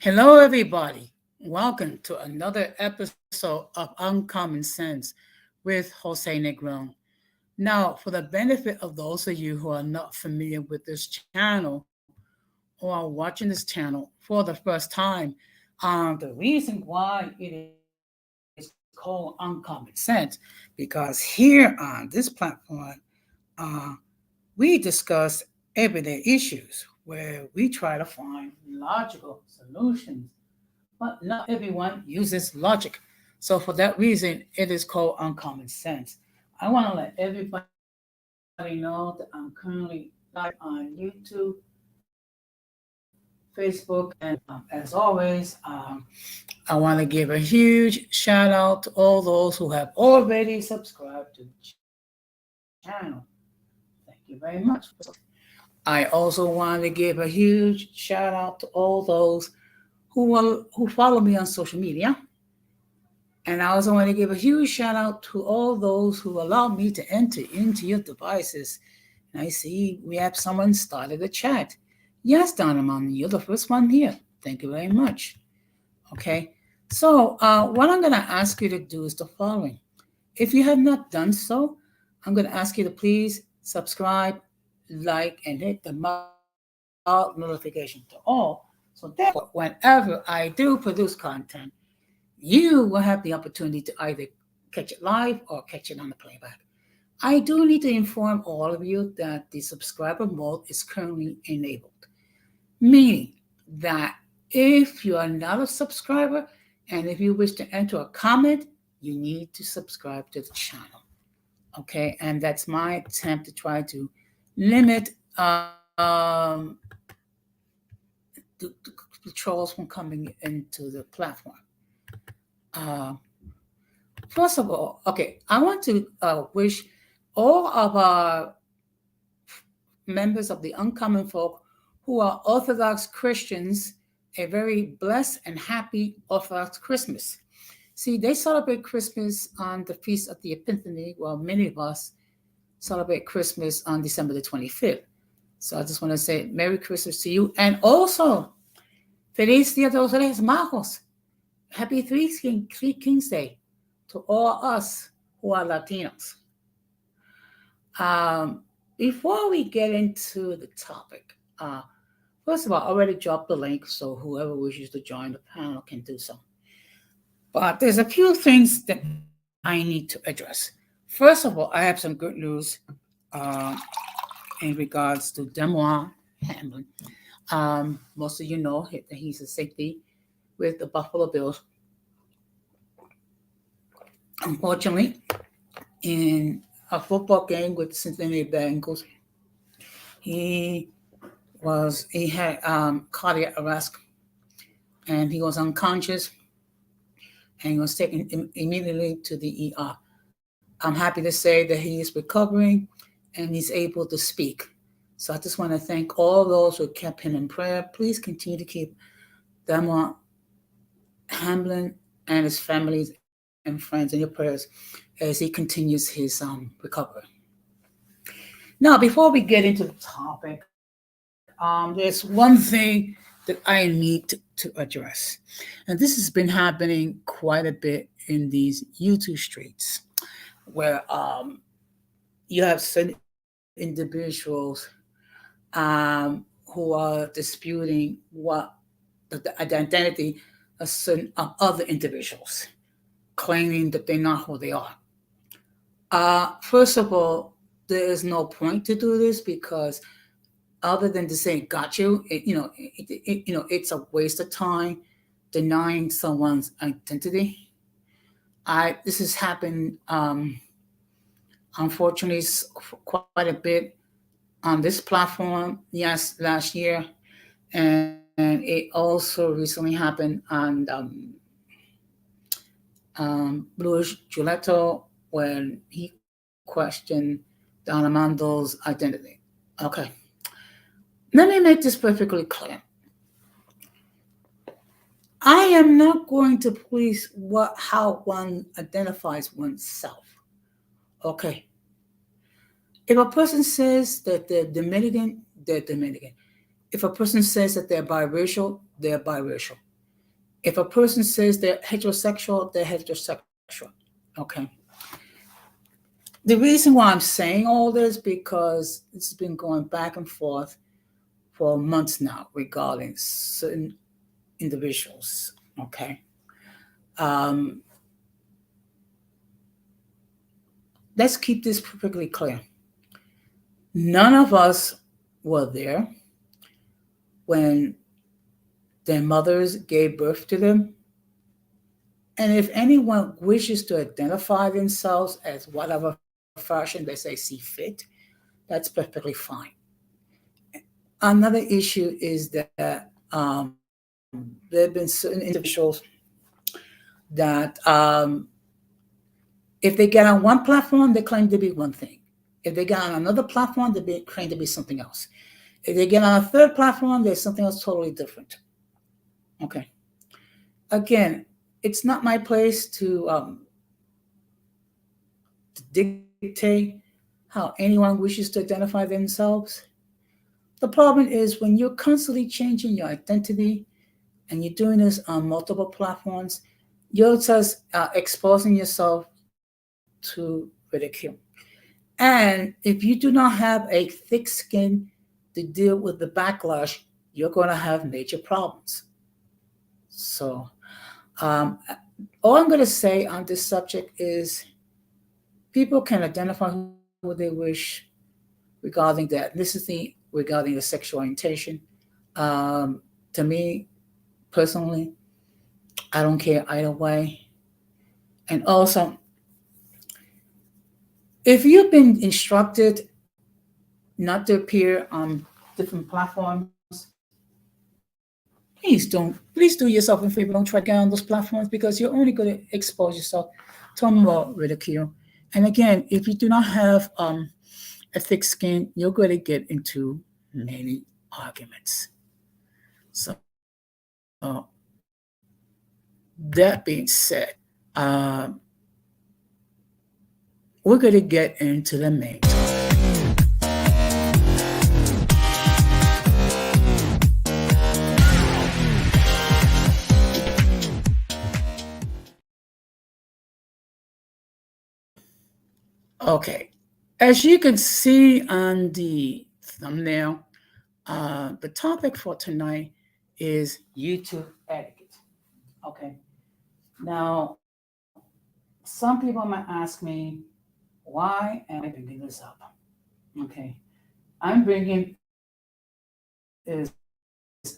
Hello, everybody. Welcome to another episode of Uncommon Sense with Jose Negron. Now, for the benefit of those of you who are not familiar with this channel or are watching this channel for the first time, the reason why it is called Uncommon Sense, because here on this platform, uh, we discuss everyday issues where we try to find logical solutions, but not everyone uses logic. So, for that reason, it is called Uncommon Sense. I want to let everybody know that I'm currently live on YouTube, Facebook, and as always, I want to give a huge shout out to all those who have already subscribed to the channel. Thank you very much for subscribing. I also want to give a huge shout out to all those who follow me on social media. And I also want to give a huge shout out to all those who allow me to enter into your devices. And I see we have someone started a chat. Yes, Donovan, you're the first one here. Thank you very much. Okay. So, what I'm going to ask you to do is the following. If you have not done so, I'm going to ask you to please subscribe, like, and hit the bell notification to all. So therefore, whenever I do produce content, you will have the opportunity to either catch it live or catch it on the playback. I do need to inform all of you that the subscriber mode is currently enabled, meaning that if you are not a subscriber and if you wish to enter a comment, you need to subscribe to the channel. Okay, and that's my attempt to try to limit the trolls from coming into the platform. Uh, First of all, okay, I want to wish all of our members of the Uncommon Folk who are Orthodox Christians a very blessed and happy Orthodox Christmas. See, they celebrate Christmas on the Feast of the Epiphany, while many of us celebrate Christmas on December the 25th. So I just want to say Merry Christmas to you. And also, Feliz Dia de los Reyes Magos. Happy Three Kings Day to all us who are Latinos. Um, Before we get into the topic, first of all, I already dropped the link, so whoever wishes to join the panel can do so. But there's a few things that I need to address. First of all, I have some good news uh, in regards to Demois Hamlin. Most of you know that he's a safety with the Buffalo Bills. Unfortunately, in a football game with the Cincinnati Bengals, he had cardiac arrest and he was unconscious and he was taken immediately to the ER. I'm happy to say that he is recovering and he's able to speak. So I just want to thank all those who kept him in prayer. Please continue to keep Damon Hamlin and his families and friends in your prayers as he continues his recovery. Now, before we get into the topic, there's one thing that I need to address. And this has been happening quite a bit in these YouTube streets where you have certain individuals who are disputing what the identity of certain other individuals, claiming that they're not who they are. First of all, there is no point to do this because other than to say "got you," it's a waste of time denying someone's identity. This has happened, unfortunately, quite a bit on this platform. Yes, last year, and it also recently happened on Luis Giuletto when he questioned Don Armando's identity. Okay, let me make this perfectly clear. I am not going to police how one identifies oneself. Okay. If a person says that they're Dominican, they're Dominican. If a person says that they're biracial, they're biracial. If a person says they're heterosexual, they're heterosexual. Okay. The reason why I'm saying all this because it's been going back and forth for months now regarding certain individuals. Okay. Um, let's keep this perfectly clear. None of us were there when their mothers gave birth to them. And if anyone wishes to identify themselves as whatever fashion they say see fit, that's perfectly fine. Another issue is that there have been certain individuals that if they get on one platform, they claim to be one thing. If they get on another platform, claim to be something else. If they get on a third platform, there's something else totally different. Okay. Again, it's not my place to dictate how anyone wishes to identify themselves. The problem is when you're constantly changing your identity and you're doing this on multiple platforms, you're just exposing yourself to ridicule. And if you do not have a thick skin to deal with the backlash, you're going to have major problems. So, um, all I'm going to say on this subject is people can identify who they wish regarding their ethnicity, regarding their sexual orientation. Um, to me, personally, I don't care either way. And also, if you've been instructed not to appear on different platforms, please do yourself a favor. Don't try to get on those platforms because you're only going to expose yourself to more ridicule. And again, if you do not have a thick skin, you're going to get into many arguments. So, that being said, um, we're going to get into the main topic. Okay, as you can see on the thumbnail, the topic for tonight is YouTube etiquette. Okay, now some people might ask me, why am I bringing this up? Okay, I'm bringing this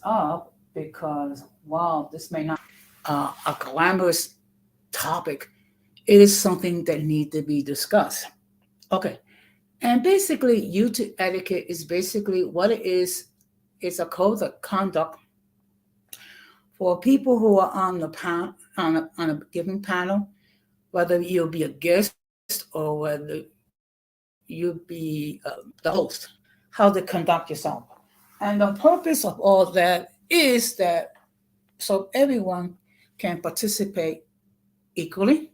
up because while this may not be a glamorous topic, it is something that needs to be discussed. Okay, and basically, YouTube etiquette is basically what it is. It's a code of conduct for people who are on the on a given panel, whether you'll be a guest or whether you be the host, how to conduct yourself. And the purpose of all that is that so everyone can participate equally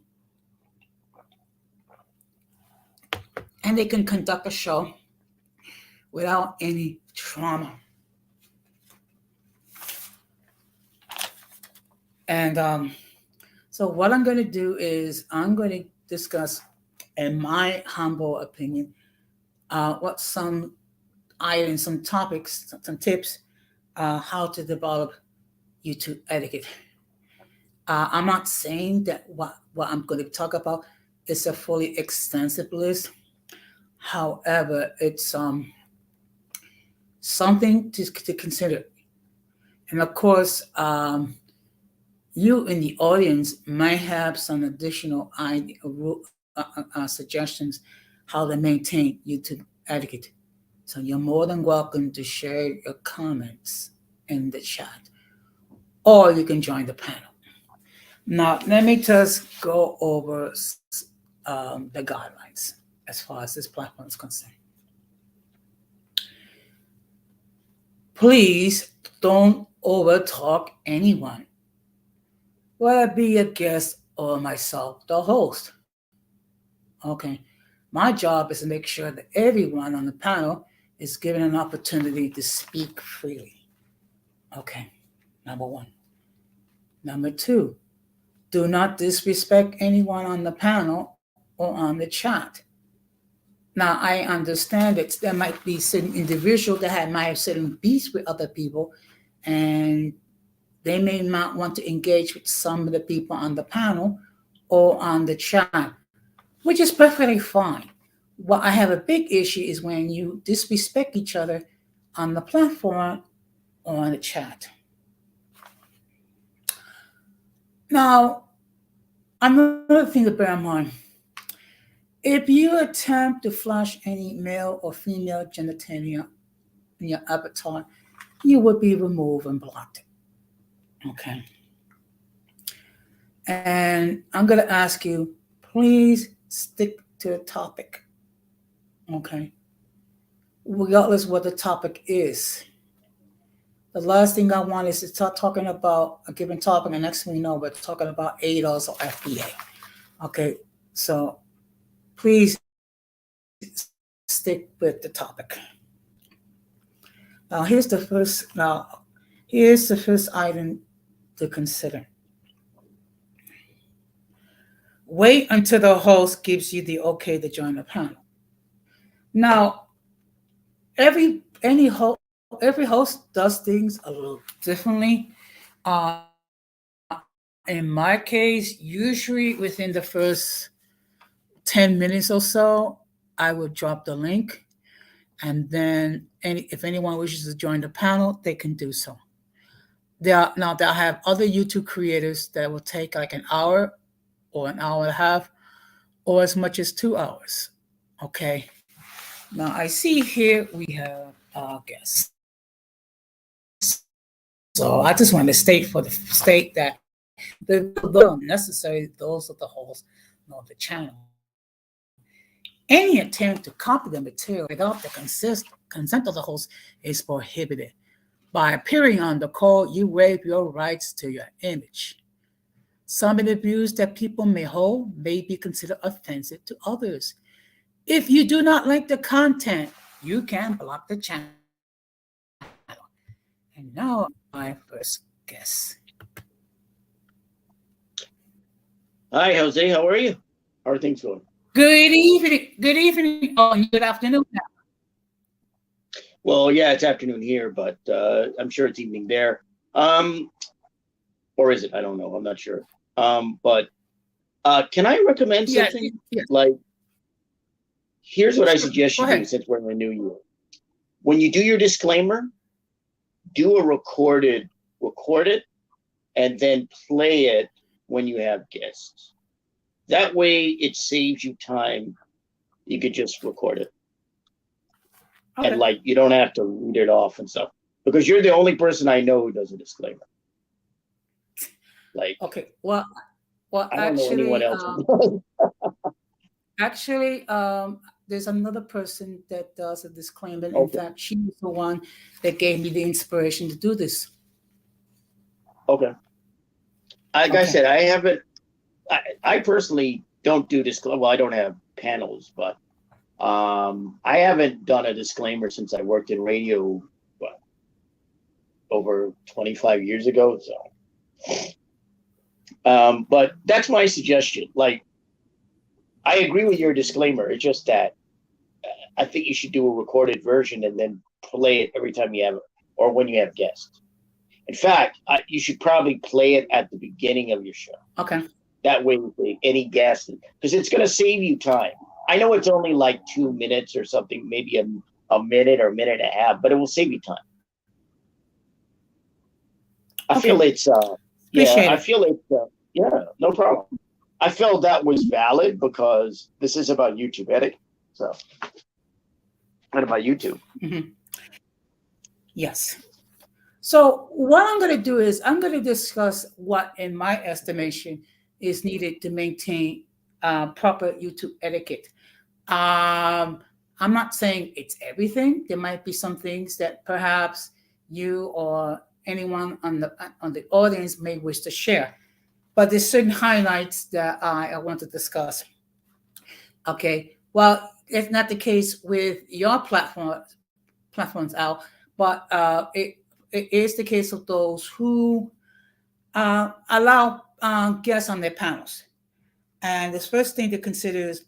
and they can conduct a show without any trauma. And so, what I'm going to do is I'm going to discuss, in my humble opinion, what some items, some topics, some tips, how to develop YouTube etiquette. I'm not saying that what I'm going to talk about is a fully extensive list. However, it's something to consider. And of course, you in the audience may have some additional suggestions how to maintain YouTube etiquette. So you're more than welcome to share your comments in the chat, or you can join the panel. Now, let me just go over the guidelines as far as this platform is concerned. Please don't overtalk anyone, whether it be a guest or myself, the host. Okay. My job is to make sure that everyone on the panel is given an opportunity to speak freely. Okay. Number one. Number two, do not disrespect anyone on the panel or on the chat. Now, I understand that there might be certain individuals that might have certain beefs with other people, and they may not want to engage with some of the people on the panel or on the chat, which is perfectly fine. What I have a big issue is when you disrespect each other on the platform or on the chat. Now, another thing to bear in mind, if you attempt to flash any male or female genitalia in your avatar, you would be removed and blocked. Okay. And I'm going to ask you, please stick to the topic. Okay. Regardless what the topic is. The last thing I want is to start talking about a given topic, and next thing we know, we're talking about ADOS or FBA. Okay. So please stick with the topic. Here's the first item to consider. Wait until the host gives you the okay to join the panel. Now, every host does things a little differently. In my case, usually within the first 10 minutes or so, I would drop the link, and then if anyone wishes to join the panel, they can do so. They'll have other YouTube creators that will take like an hour or an hour and a half or as much as 2 hours. Okay. Now I see here we have our guests. So I just want to state that those necessary, those are the hosts of the channel. Any attempt to copy the material without the consent of the host is prohibited. By appearing on the call, you waive your rights to your image. Some of the views that people may hold may be considered offensive to others. If you do not like the content, you can block the channel. And now my first guest. Hi, Jose. How are you? How are things going? Good evening. Good evening. Oh, good afternoon now. Well, yeah, it's afternoon here, but I'm sure it's evening there. Or is it? I don't know. I'm not sure. But can I recommend something? Yes. Like, here's what I Sure. suggest Go you do ahead. since we're in the new year. When you do your disclaimer, do a record it, and then play it when you have guests. That way, it saves you time. You could just record it. Okay. And like you don't have to read it off and stuff because you're the only person I know who does a disclaimer. Like, okay. Well, I don't know anyone else. actually, there's another person that does a disclaimer. In Okay. fact, she was the one that gave me the inspiration to do this. Okay. Like I Okay. said, I haven't. I personally don't do disclaimer. Well, I don't have panels, but I haven't done a disclaimer since I worked in radio, what, over 25 years ago. So, but that's my suggestion. Like, I agree with your disclaimer. It's just that I think you should do a recorded version and then play it every time you have, or when you have guests. In fact, you should probably play it at the beginning of your show. Okay. That way, any guest, because it's going to save you time. I know it's only like 2 minutes or something, maybe a minute or a minute and a half, but it will save you time. I feel it's, Appreciate it. yeah, no problem. I felt that was valid because this is about YouTube etiquette. So, what about YouTube? Mm-hmm. Yes. So what I'm going to do is I'm going to discuss what, in my estimation, is needed to maintain proper YouTube etiquette. I'm not saying it's everything. There might be some things that perhaps you or anyone on the audience may wish to share, but there's certain highlights that I want to discuss. Okay. Well, it's not the case with your platforms out, but it is the case of those who allow guests on their panels. And the first thing to consider is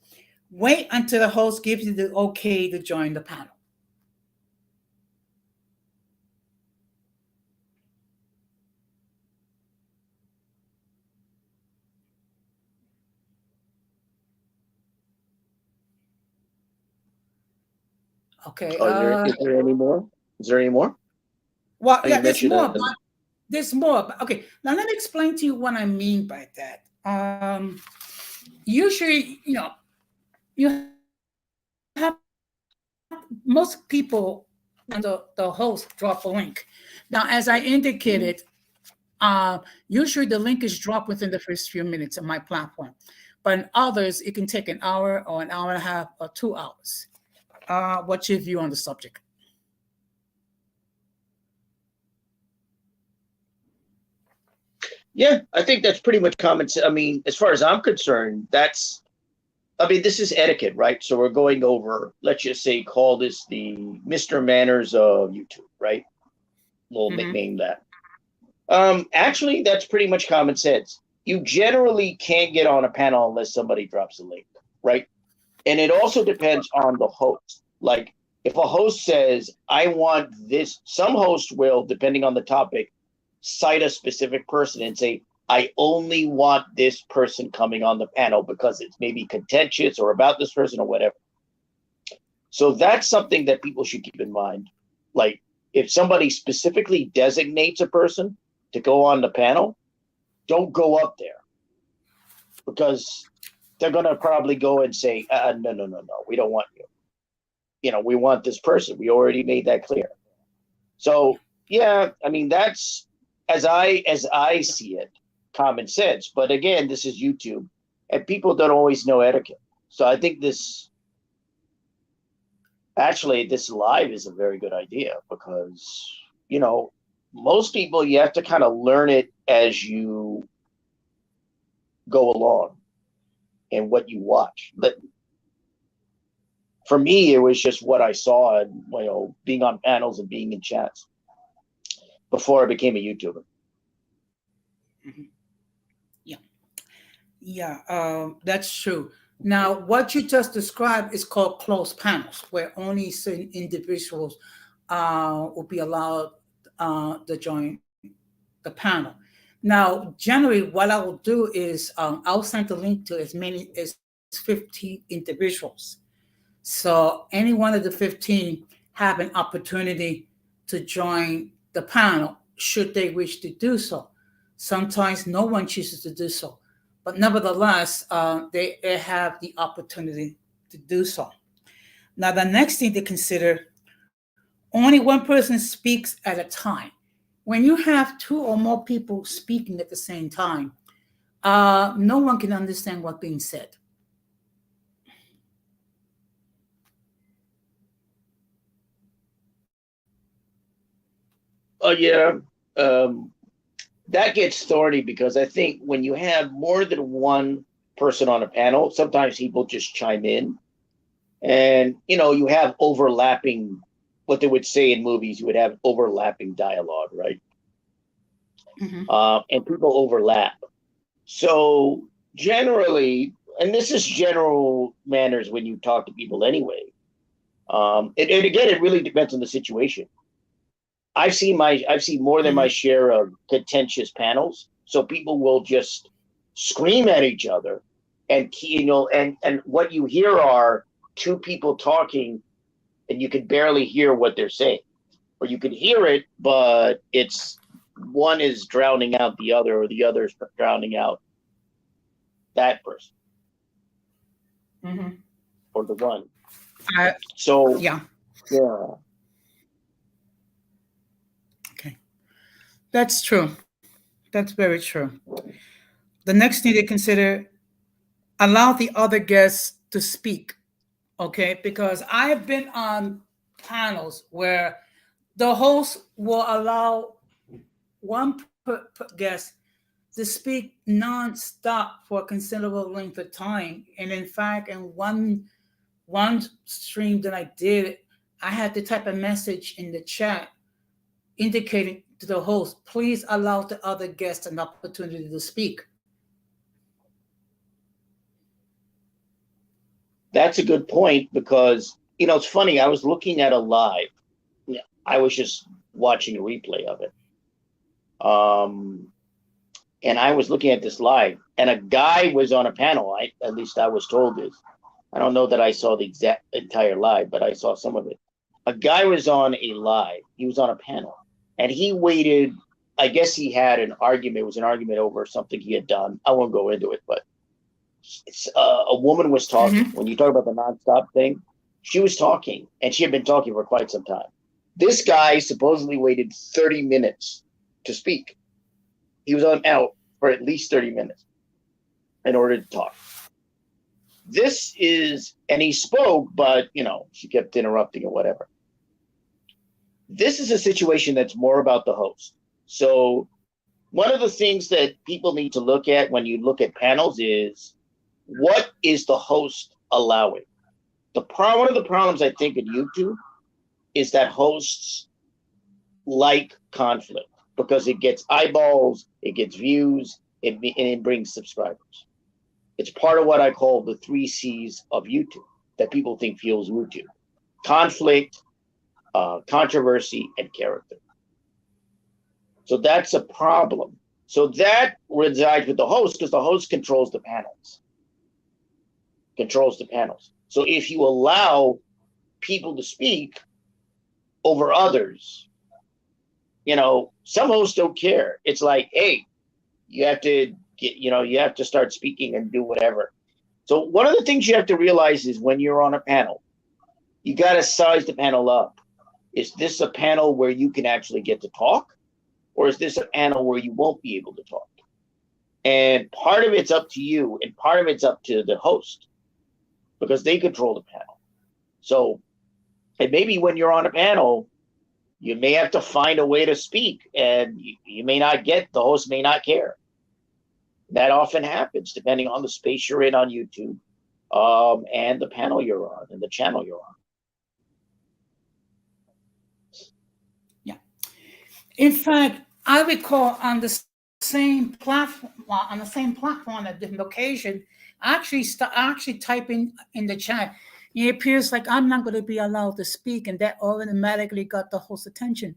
wait until the host gives you the okay to join the panel. Okay. Oh, is there any more? Is there any more? Well, Oh, yeah, you there's mentioned more. But there's more. But okay, now let me explain to you what I mean by that. Usually, you have most people and the host drop a link. Now, as I indicated, usually the link is dropped within the first few minutes of my platform. But in others, it can take an hour or an hour and a half or 2 hours. What's your view on the subject? Yeah, I think that's pretty much common sense. I mean, as far as I'm concerned, this is etiquette, right? So we're going over, let's just say, call this the Mr. Manners of YouTube, right? We'll Mm-hmm. name that. Actually, that's pretty much common sense. You generally can't get on a panel unless somebody drops a link, right? And it also depends on the host. Like, if a host says, I want this, some hosts will, depending on the topic, cite a specific person and say, I only want this person coming on the panel because it's maybe contentious or about this person or whatever. So that's something that people should keep in mind. Like, if somebody specifically designates a person to go on the panel, don't go up there because they're going to probably go and say, no, we don't want you. We want this person. We already made that clear. So, yeah, I mean, that's as I see it, common sense. But again, this is YouTube, and people don't always know etiquette. So I think this live is a very good idea because most people, you have to kind of learn it as you go along and what you watch. But for me, it was just what I saw and being on panels and being in chats before I became a YouTuber. Mm-hmm. Yeah. Yeah, that's true. Now, what you just described is called closed panels, where only certain individuals will be allowed to join the panel. Now, generally, what I will do is I'll send the link to as many as 15 individuals. So any one of the 15 have an opportunity to join the panel should they wish to do so. Sometimes no one chooses to do so, but nevertheless, they have the opportunity to do so. Now, the next thing to consider, only one person speaks at a time. When you have two or more people speaking at the same time, no one can understand what's being said. Oh yeah, um, that gets thorny because I think when you have more than one person on a panel, sometimes people just chime in, and you have overlapping. What they would say in movies, you would have overlapping dialogue, right? Mm-hmm. And people overlap. So generally, and this is general manners when you talk to people anyway. And again, it really depends on the situation. I've seen more than my Mm-hmm. share of contentious panels. So people will just scream at each other, and and what you hear are two people talking, and you can barely hear what they're saying, or you can hear it, but it's one is drowning out the other, or the other is drowning out that person, Mm-hmm. or the one. Uh, So yeah. yeah, Okay. That's true. That's very true. The next thing to consider, allow the other guests to speak. Okay. Because I have been on panels where the host will allow one guest to speak non-stop for a considerable length of time. And in fact, in one stream that I did, I had to type a message in the chat indicating to the host, please allow the other guests an opportunity to speak. That's a good point because it's funny. I was looking at a live. Yeah, I was just watching a replay of it. And I was looking at this live, and a guy was on a panel. At least I was told this. I don't know that I saw the exact entire live, but I saw some of it. A guy was on a live. He was on a panel, and he waited. I guess he had an argument. It was an argument over something he had done. I won't go into it, but a woman was talking. Mm-hmm. When you talk about the nonstop thing, she was talking, and she had been talking for quite some time. This guy supposedly waited 30 minutes to speak. He was on out for at least 30 minutes in order to talk. And he spoke, but she kept interrupting or whatever. This is a situation that's more about the host. So one of the things that people need to look at when you look at panels is, what is the host allowing? One of the problems I think in YouTube is that hosts like conflict because it gets eyeballs, it gets views, and it brings subscribers. It's part of what I call the 3 C's of YouTube that people think fuels YouTube: conflict, controversy, and character. So that's a problem. So that resides with the host because the host controls the panels. So if you allow people to speak over others, some hosts don't care. It's like, hey, you have to start speaking and do whatever. So one of the things you have to realize is when you're on a panel, you got to size the panel up. Is this a panel where you can actually get to talk? Or is this a panel where you won't be able to talk? And part of it's up to you, and part of it's up to the host, because they control the panel. So, and maybe when you're on a panel, you may have to find a way to speak, and you may not the host may not care. That often happens depending on the space you're in on YouTube, and the panel you're on and the channel you're on. Yeah. In fact, I recall on the same platform at different occasion, I actually typing in the chat. It appears like I'm not going to be allowed to speak, and that automatically got the host's attention.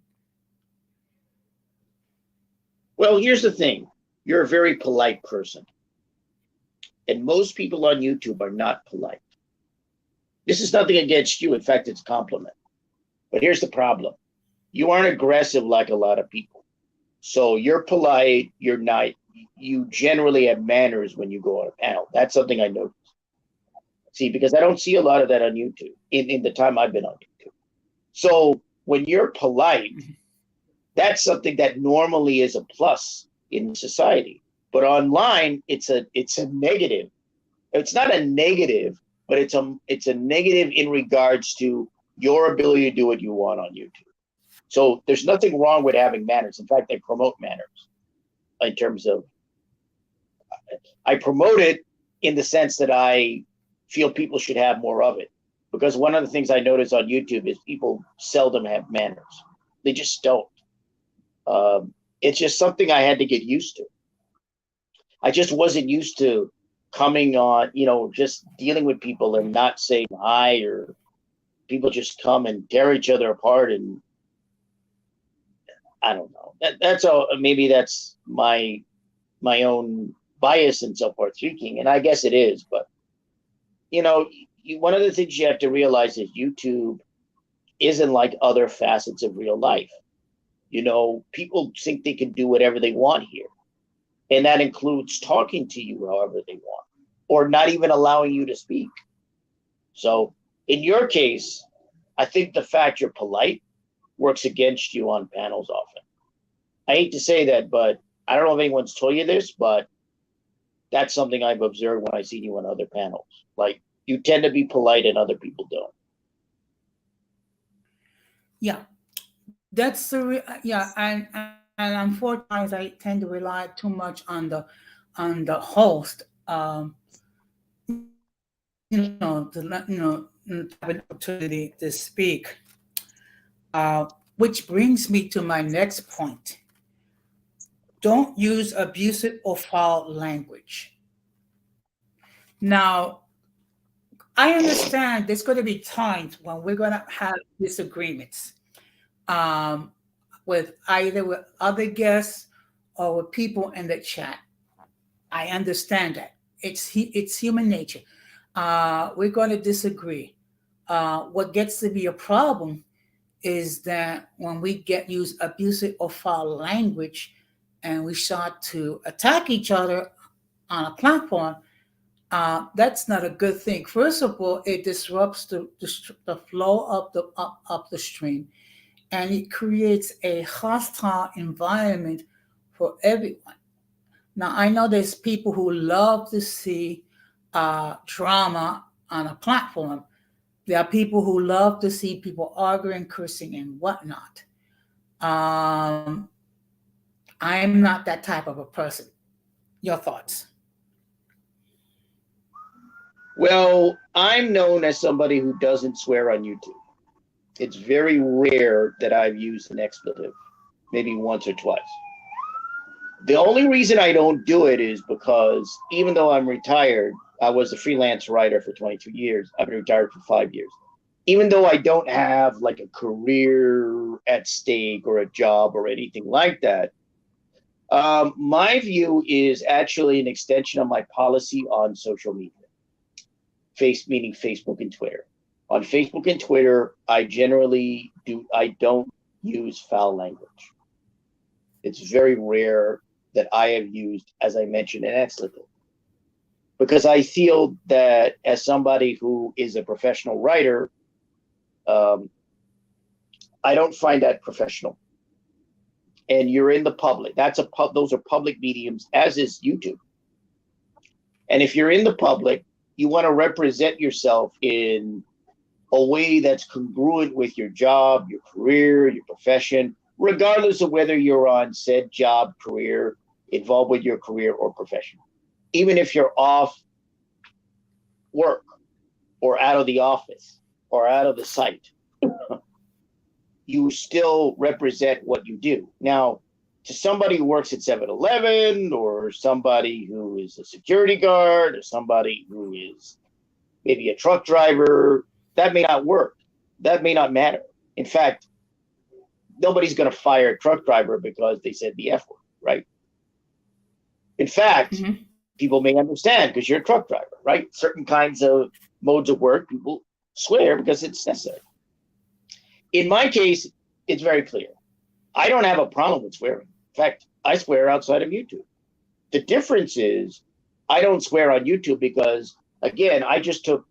Well, here's the thing. You're a very polite person. And most people on YouTube are not polite. This is nothing against you. In fact, it's a compliment. But here's the problem. You aren't aggressive like a lot of people. So you're polite. You generally have manners when you go on a panel. That's something I noticed. See, because I don't see a lot of that on YouTube in the time I've been on YouTube. So when you're polite, that's something that normally is a plus in society. But online, it's a negative. It's not a negative, but it's a negative in regards to your ability to do what you want on YouTube. So there's nothing wrong with having manners. In fact, I promote manners in terms of, I promote it in the sense that I feel people should have more of it. Because one of the things I notice on YouTube is people seldom have manners. They just don't. It's just something I had to get used to. I just wasn't used to coming on, just dealing with people and not saying hi, or people just come and tear each other apart. And I don't know. That's all. Maybe that's my own bias and so forth speaking. And I guess it is. But, one of the things you have to realize is YouTube isn't like other facets of real life. People think they can do whatever they want here. And that includes talking to you however they want, or not even allowing you to speak. So in your case, I think the fact you're polite works against you on panels often. I hate to say that, but I don't know if anyone's told you this, but that's something I've observed when I see you on other panels. Like, you tend to be polite and other people don't. Yeah, that's and unfortunately, I tend to rely too much on the host. To have an opportunity to speak. Which brings me to my next point. Don't use abusive or foul language. Now, I understand there's going to be times when we're going to have disagreements um, with either with other guests or with people in the chat. I understand that it's human nature. We're going to disagree. What gets to be a problem is that when we get use abusive or foul language, and we start to attack each other on a platform, that's not a good thing. First of all, it disrupts the flow of the stream, and it creates a hostile environment for everyone. Now, I know there's people who love to see drama on a platform. There are people who love to see people arguing, cursing, and whatnot. Um, I'm not that type of a person. Your thoughts? Well, I'm known as somebody who doesn't swear on YouTube. It's very rare that I've used an expletive, maybe once or twice. The only reason I don't do it is because even though I'm retired, I was a freelance writer for 22 years. I've been retired for 5 years. Even though I don't have like a career at stake or a job or anything like that, my view is actually an extension of my policy on social media, meaning Facebook and Twitter. On Facebook and Twitter, I don't use foul language. It's very rare that I have used, as I mentioned, an expletive. Because I feel that as somebody who is a professional writer, I don't find that professional. And you're in the public. Those are public mediums, as is YouTube. And if you're in the public, you want to represent yourself in a way that's congruent with your job, your career, your profession, regardless of whether you're on said job, career, involved with your career or profession. Even if you're off work or out of the office or out of the site, you still represent what you do. Now, to somebody who works at 7-Eleven or somebody who is a security guard or somebody who is maybe a truck driver, that may not work. That may not matter. In fact, nobody's going to fire a truck driver because they said the F word, right? In fact, people may understand because you're a truck driver, right? Certain kinds of modes of work, people swear because it's necessary. In my case, it's very clear. I don't have a problem with swearing. In fact, I swear outside of YouTube. The difference is I don't swear on YouTube because, again, I just took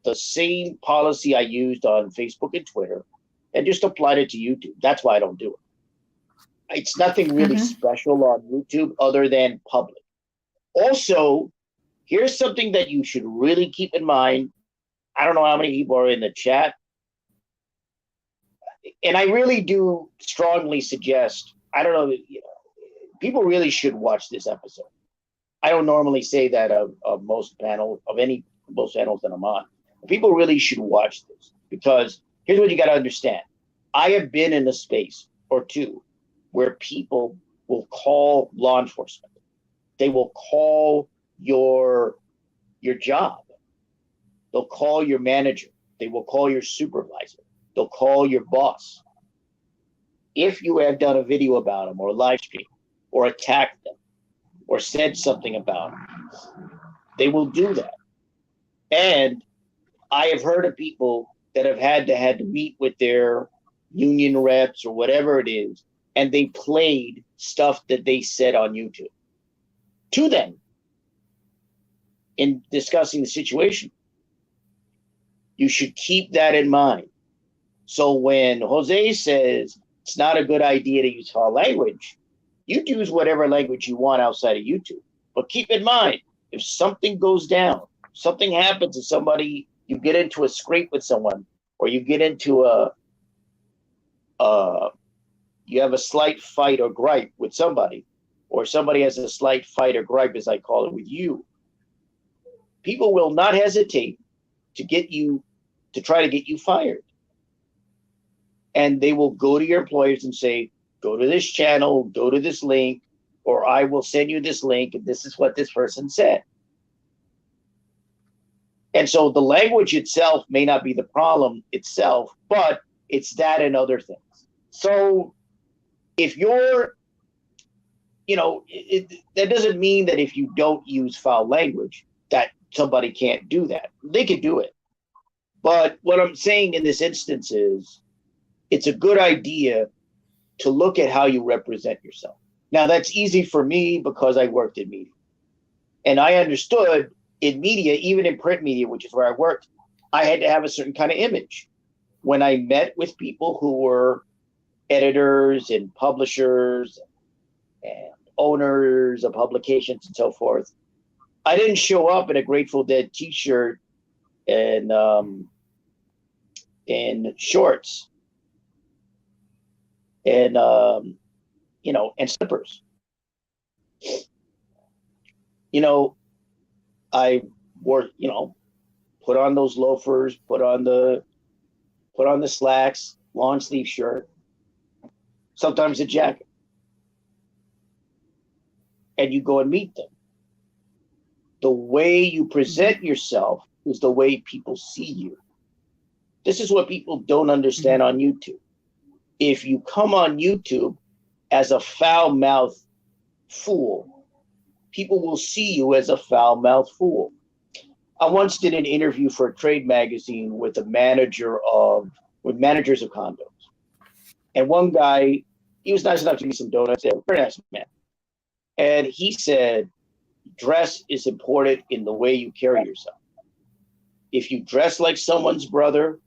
the same policy I used on Facebook and Twitter and just applied it to YouTube. That's why I don't do it. It's nothing really special on YouTube other than public. Also, here's something that you should really keep in mind. I don't know how many people are in the chat. And I really do strongly suggest, I don't know, people really should watch this episode. I don't normally say that of most panels that I'm on. People really should watch this because here's what you got to understand. I have been in a space or two where people will call law enforcement. They will call your job. They'll call your manager. They will call your supervisor. They'll call your boss. If you have done a video about them or a live stream or attacked them or said something about them, they will do that. And I have heard of people that have had to meet with their union reps or whatever it is, and they played stuff that they said on YouTube to them in discussing the situation. You should keep that in mind. So when Jose says it's not a good idea to use foul language, you use whatever language you want outside of YouTube. But keep in mind, if something goes down, something happens to somebody, you get into a scrape with someone, or you get into you have a slight fight or gripe with somebody, or somebody has a slight fight or gripe, as I call it, with you, people will not hesitate to try to get you fired. and they will go to your employers and say, go to this channel, go to this link, or I will send you this link, and this is what this person said. And so the language itself may not be the problem itself, but it's that and other things. So if you're, that doesn't mean that if you don't use foul language, that somebody can't do that. They could do it. But what I'm saying in this instance is it's a good idea to look at how you represent yourself. Now, that's easy for me because I worked in media. And I understood in media, even in print media, which is where I worked, I had to have a certain kind of image. When I met with people who were editors and publishers and owners of publications and so forth, I didn't show up in a Grateful Dead t-shirt and shorts and and slippers. I wore, put on those loafers, put on the slacks, long sleeve shirt, sometimes a jacket, and you go and meet them. The way you present yourself is the way people see you. This is what people don't understand on YouTube. If you come on YouTube as a foul-mouthed fool, people will see you as a foul-mouthed fool. I once did an interview for a trade magazine with managers of condos. And one guy, he was nice enough to give me some donuts. Very nice man. And he said, dress is important in the way you carry yourself. If you dress like someone's brother,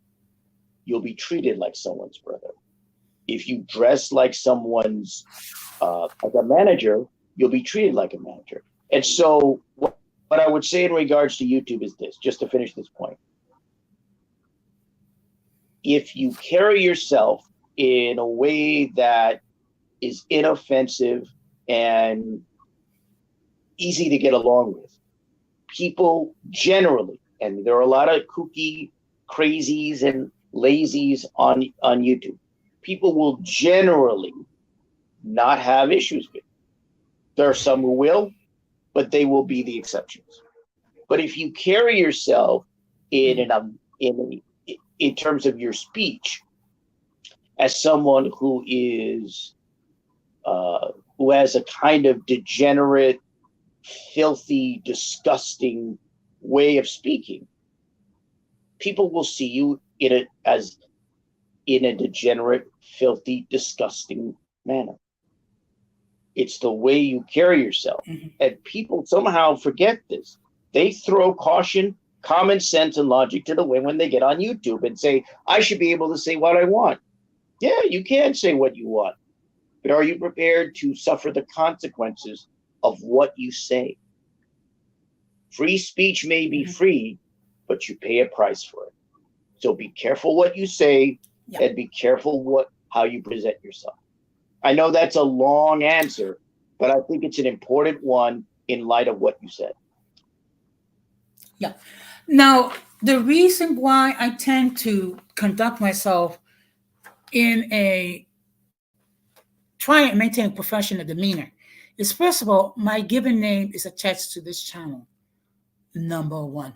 you'll be treated like someone's brother. If you dress like someone's, like a manager, you'll be treated like a manager. And so what I would say in regards to YouTube is this, just to finish this point. If you carry yourself in a way that is inoffensive and easy to get along with, people generally, and there are a lot of kooky crazies and lazies on YouTube, people will generally not have issues with. There are some who will, but they will be the exceptions. But if you carry yourself in terms of your speech as someone who is who has a kind of degenerate, filthy, disgusting way of speaking, people will see you in a degenerate, filthy, disgusting manner. It's the way you carry yourself. And people somehow forget this. They throw caution, common sense, and logic to the wind when they get on YouTube and say, I should be able to say what I want. Yeah, you can say what you want. But are you prepared to suffer the consequences of what you say? Free speech may be free, but you pay a price for it. So be careful what you say, and be careful how you present yourself. I know that's a long answer, but I think it's an important one in light of what you said. Yeah. Now, the reason why I tend to conduct myself in try and maintain professional demeanor is, first of all, my given name is attached to this channel. Number one.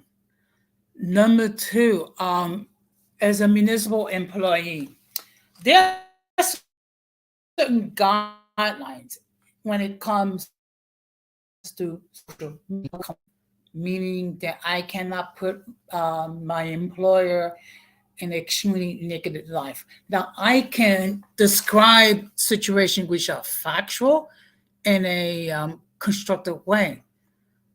Number two, as a municipal employee, there are certain guidelines when it comes to social media, meaning that I cannot put my employer in an extremely negative life. Now, I can describe situations which are factual in a constructive way,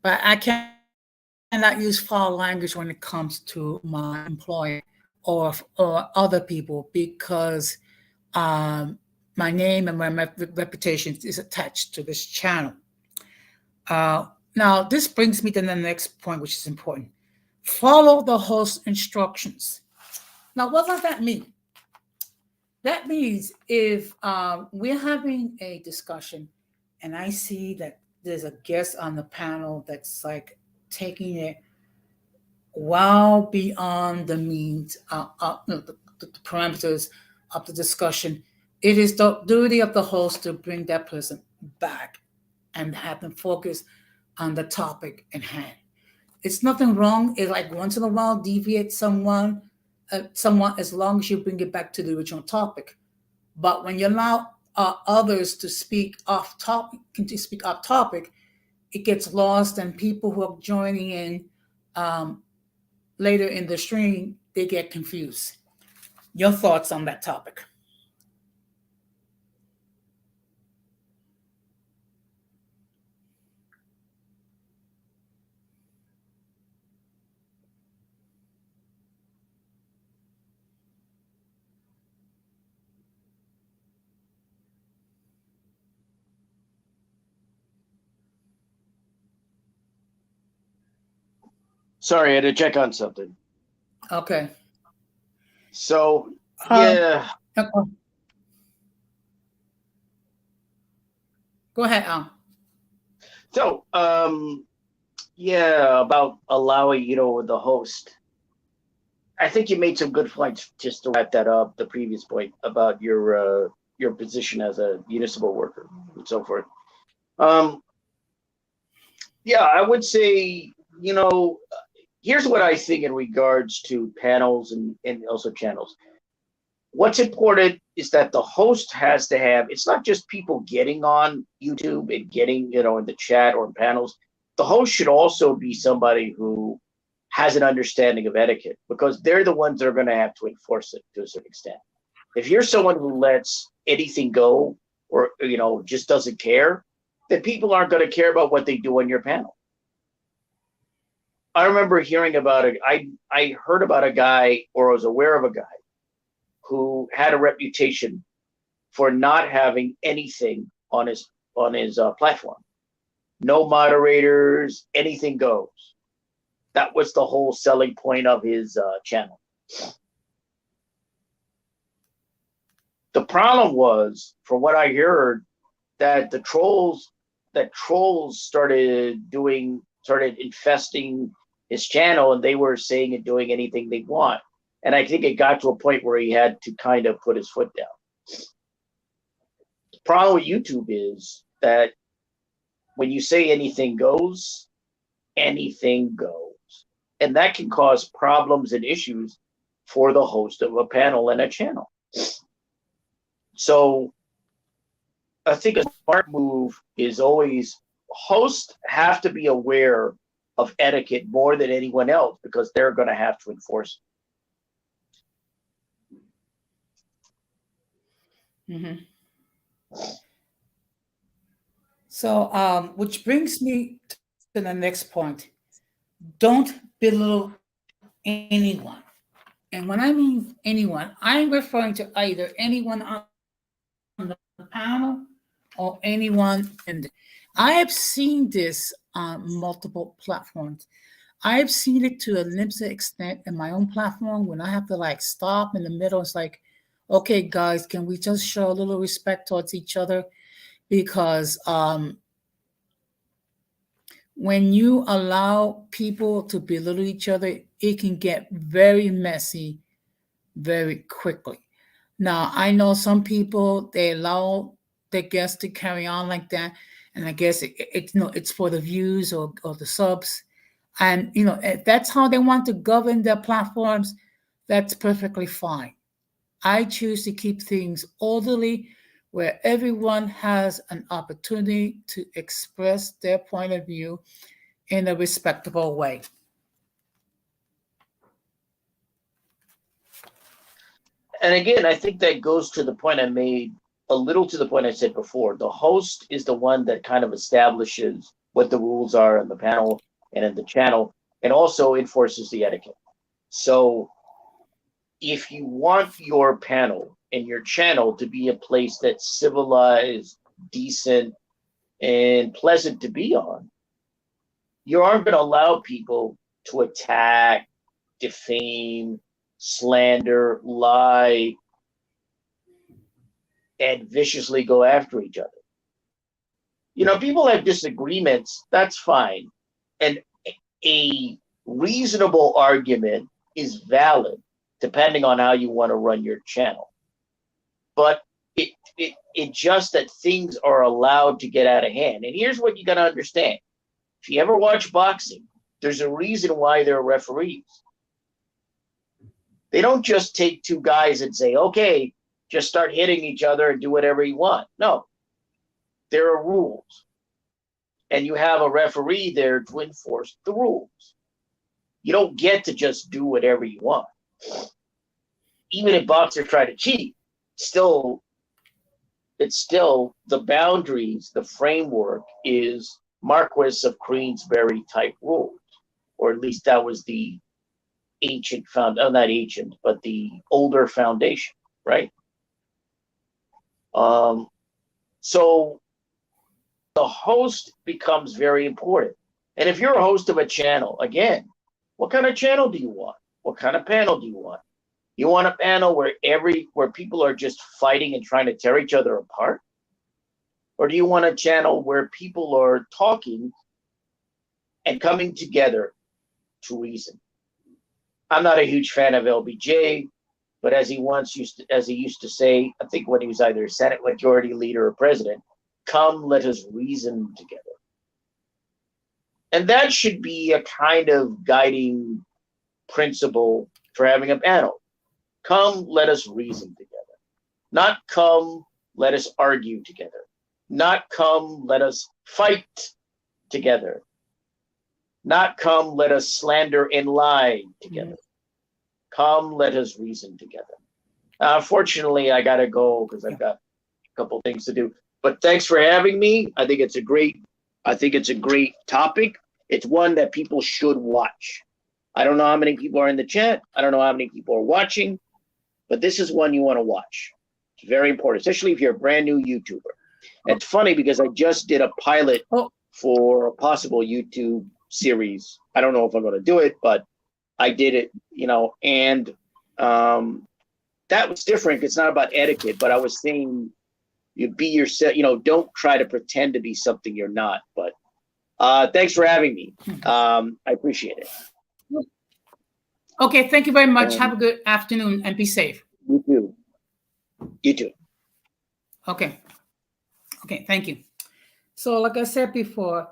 but I cannot use foul language when it comes to my employer or other people, because my name and my reputation is attached to this channel. Now, this brings me to the next point, which is important. Follow the host instructions. Now, what does that mean? That means if we're having a discussion and I see that there's a guest on the panel that's like taking it well beyond the means, the parameters of the discussion, it is the duty of the host to bring that person back and have them focus on the topic at hand. It's nothing wrong. It's like once in a while deviate someone as long as you bring it back to the original topic. But when you allow others to speak off topic, it gets lost, and people who are joining in um, later in the stream, they get confused. Your thoughts on that topic? Sorry, I had to check on something. Okay. So Um, yeah, uh, Go ahead, Al. so yeah, about allowing, the host. I think you made some good points just to wrap that up. The previous point about your position as a municipal worker and so forth. Um, yeah, I would say, here's what I think in regards to panels and also channels. What's important is that the host has to have, it's not just people getting on YouTube and getting, in the chat or in panels. The host should also be somebody who has an understanding of etiquette, because they're the ones that are going to have to enforce it to a certain extent. If you're someone who lets anything go, or, just doesn't care, then people aren't going to care about what they do on your panel. I remember hearing about it. I heard about a guy, or was aware of a guy who had a reputation for not having anything on his platform. No moderators, anything goes. That was the whole selling point of his channel. The problem was, from what I heard, that trolls started infesting his channel, and they were saying and doing anything they want. And I think it got to a point where he had to kind of put his foot down. The problem with YouTube is that when you say anything goes, anything goes. And that can cause problems and issues for the host of a panel and a channel. So I think a smart move is always, hosts have to be aware of etiquette more than anyone else, because they're going to have to enforce it. So, which brings me to the next point. Don't belittle anyone. And when I mean anyone, I'm referring to either anyone on the panel or anyone in the. I have seen this on multiple platforms. I've seen it to a limited extent in my own platform when I have to like stop in the middle. It's like, okay, guys, can we just show a little respect towards each other? Because when you allow people to belittle each other, it can get very messy very quickly. Now, I know some people they allow their guests to carry on like that, and I guess it's for the views or the subs, and if that's how they want to govern their platforms, that's perfectly fine. I choose to keep things orderly, where everyone has an opportunity to express their point of view in a respectable way. And again, I think that goes to the point I made, a little to the point I said before. The host is the one that kind of establishes what the rules are in the panel and in the channel, and also enforces the etiquette. So if you want your panel and your channel to be a place that's civilized, decent, and pleasant to be on, you aren't going to allow people to attack, defame, slander, lie, and viciously go after each other. People have disagreements, that's fine. And a reasonable argument is valid depending on how you want to run your channel. but it just that things are allowed to get out of hand. And here's what you got to understand: if you ever watch boxing, there's a reason why there are referees. They don't just take two guys and say, okay, just start hitting each other and do whatever you want. No, there are rules. And you have a referee there to enforce the rules. You don't get to just do whatever you want. Even if boxers try to cheat, it's still the boundaries, the framework is Marquis of Queensberry type rules, or at least that was the ancient not ancient, but the older foundation, right? So the host becomes very important. And if you're a host of a channel, again, what kind of channel do you want? What kind of panel do you want? You want a panel where people are just fighting and trying to tear each other apart? Or do you want a channel where people are talking and coming together to reason? I'm not a huge fan of LBJ, but as he used to say, I think when he was either Senate Majority Leader or President, come, let us reason together. And that should be a kind of guiding principle for having a panel. Come, let us reason together. Not come, let us argue together. Not come, let us fight together. Not come, let us slander and lie together. Come, let us reason together. Fortunately, I got to go because I've got a couple things to do. But thanks for having me. I think it's a great topic. It's one that people should watch. I don't know how many people are in the chat. I don't know how many people are watching, but this is one you want to watch. It's very important, especially if you're a brand new YouTuber. And it's funny because I just did a pilot for a possible YouTube series. I don't know if I'm going to do it, but I did it, and that was different. It's not about etiquette, but I was saying you be yourself, don't try to pretend to be something you're not. But thanks for having me. I appreciate it. Okay, thank you very much. Have a good afternoon and be safe. You too. You too. Okay, thank you. So like I said before,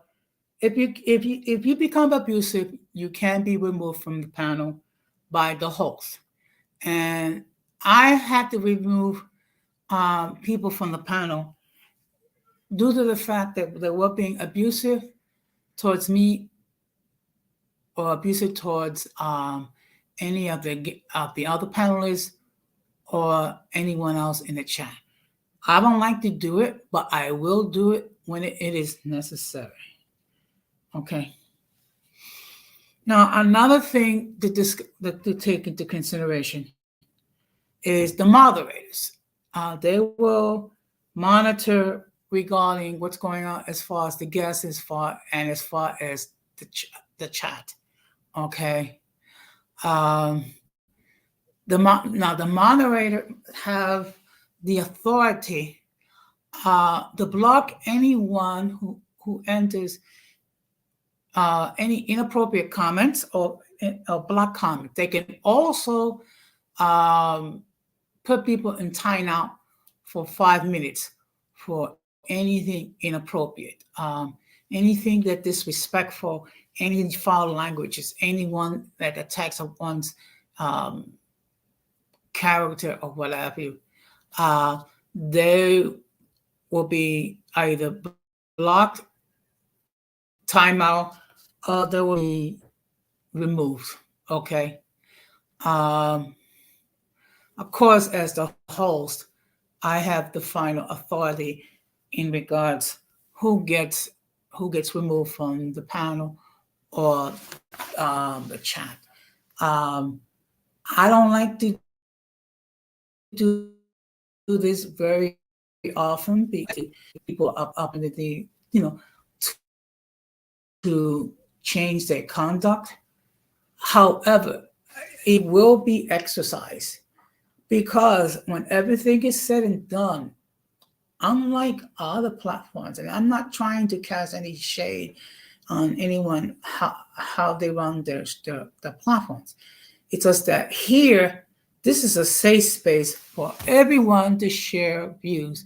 if you become abusive, you can be removed from the panel by the host. And I had to remove people from the panel due to the fact that they were being abusive towards me or abusive towards any of the other panelists or anyone else in the chat. I don't like to do it, but I will do it when it is necessary. Okay. Now, another thing to take into consideration is the moderators. They will monitor regarding what's going on as far as the guests, as far as the chat. Okay. Now the moderator have the authority to block anyone who enters any inappropriate comments or block comments. They can also put people in timeout for 5 minutes for anything inappropriate, anything that disrespectful, any foul languages, anyone that attacks one's character or whatever. They will be either blocked, timeout, or they will be removed. Okay. Of course, as the host, I have the final authority in regards who gets removed from the panel or the chat. I don't like to do this very often because people are up in the to change their conduct. However, it will be exercised because when everything is said and done, unlike other platforms, and I'm not trying to cast any shade on anyone how they run their platforms. It's just that here This is a safe space for everyone to share views.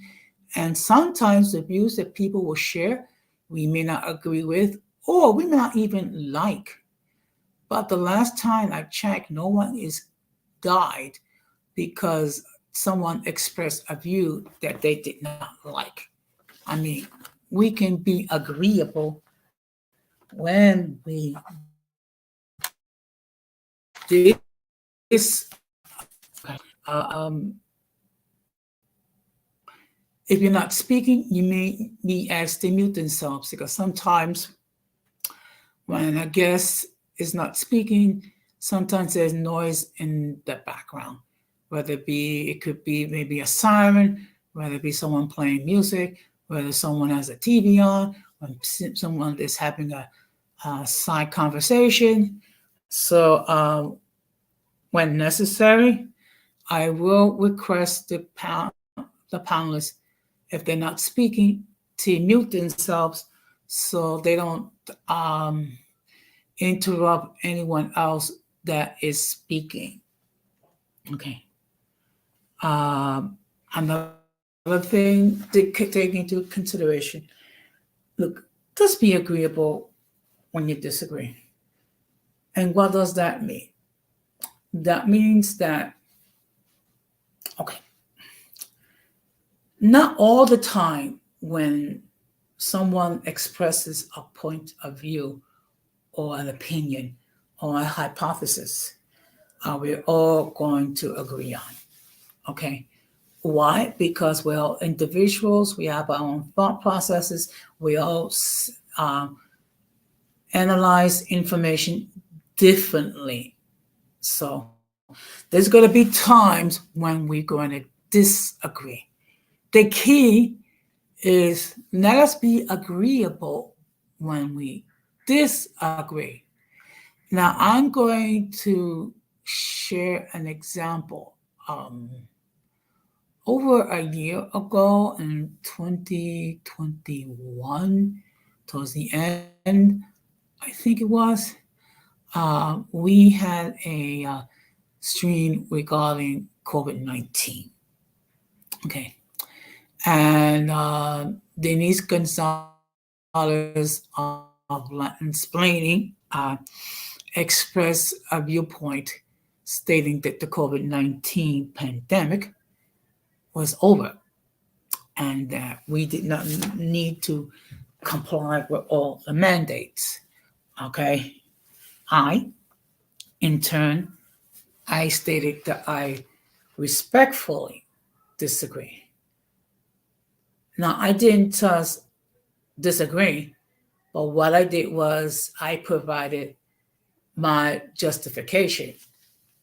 And sometimes the views that people will share, we may not agree with, or we may not even like. But the last time I checked, no one is died because someone expressed a view that they did not like. I mean, we can be agreeable when we this if you're not speaking, you may be asked to mute themselves because sometimes when a guest is not speaking, sometimes there's noise in the background, whether it could be maybe a siren, whether it be someone playing music, whether someone has a TV on, when someone is having a side conversation. So when necessary, I will request the panelists, if they're not speaking, to mute themselves so they don't interrupt anyone else that is speaking. Okay. Another thing to take into consideration, look, just be agreeable when you disagree. And what does that mean? That means that, okay, not all the time when someone expresses a point of view or an opinion or a hypothesis are we all going to agree on. Okay. Why? Because we're all individuals, we have our own thought processes, we all um, analyze information differently. So there's going to be times when we're going to disagree. The key is let us be agreeable when we disagree. Now, I'm going to share an example. Over a year ago in 2021, towards the end, I think it was, we had a stream regarding COVID 19. Okay. And Denise Gonzalez of Latin Explaining expressed a viewpoint stating that the COVID 19 pandemic was over and that we did not need to comply with all the mandates. Okay. I, in turn, I stated that I respectfully disagree. Now, I didn't just disagree, but what I did was I provided my justification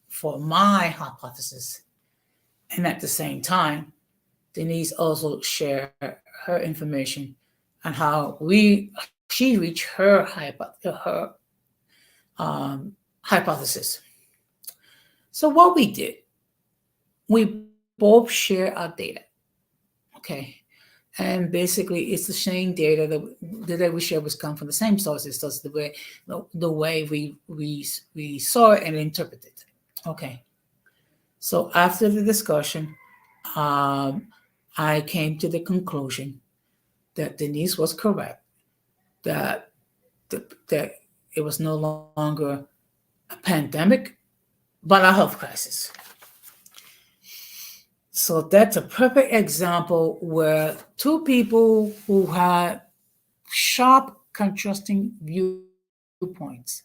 for my hypothesis. And at the same time, Denise also shared her information on how she reached her hypothesis. So what we did, we both share our data. Okay. And basically, it's the same data that we share was come from the same sources. That's the way we saw it and interpreted it. Okay. So after the discussion, um, I came to the conclusion that Denise was correct, that that it was no longer a pandemic, but a health crisis. So that's a perfect example where two people who had sharp contrasting viewpoints,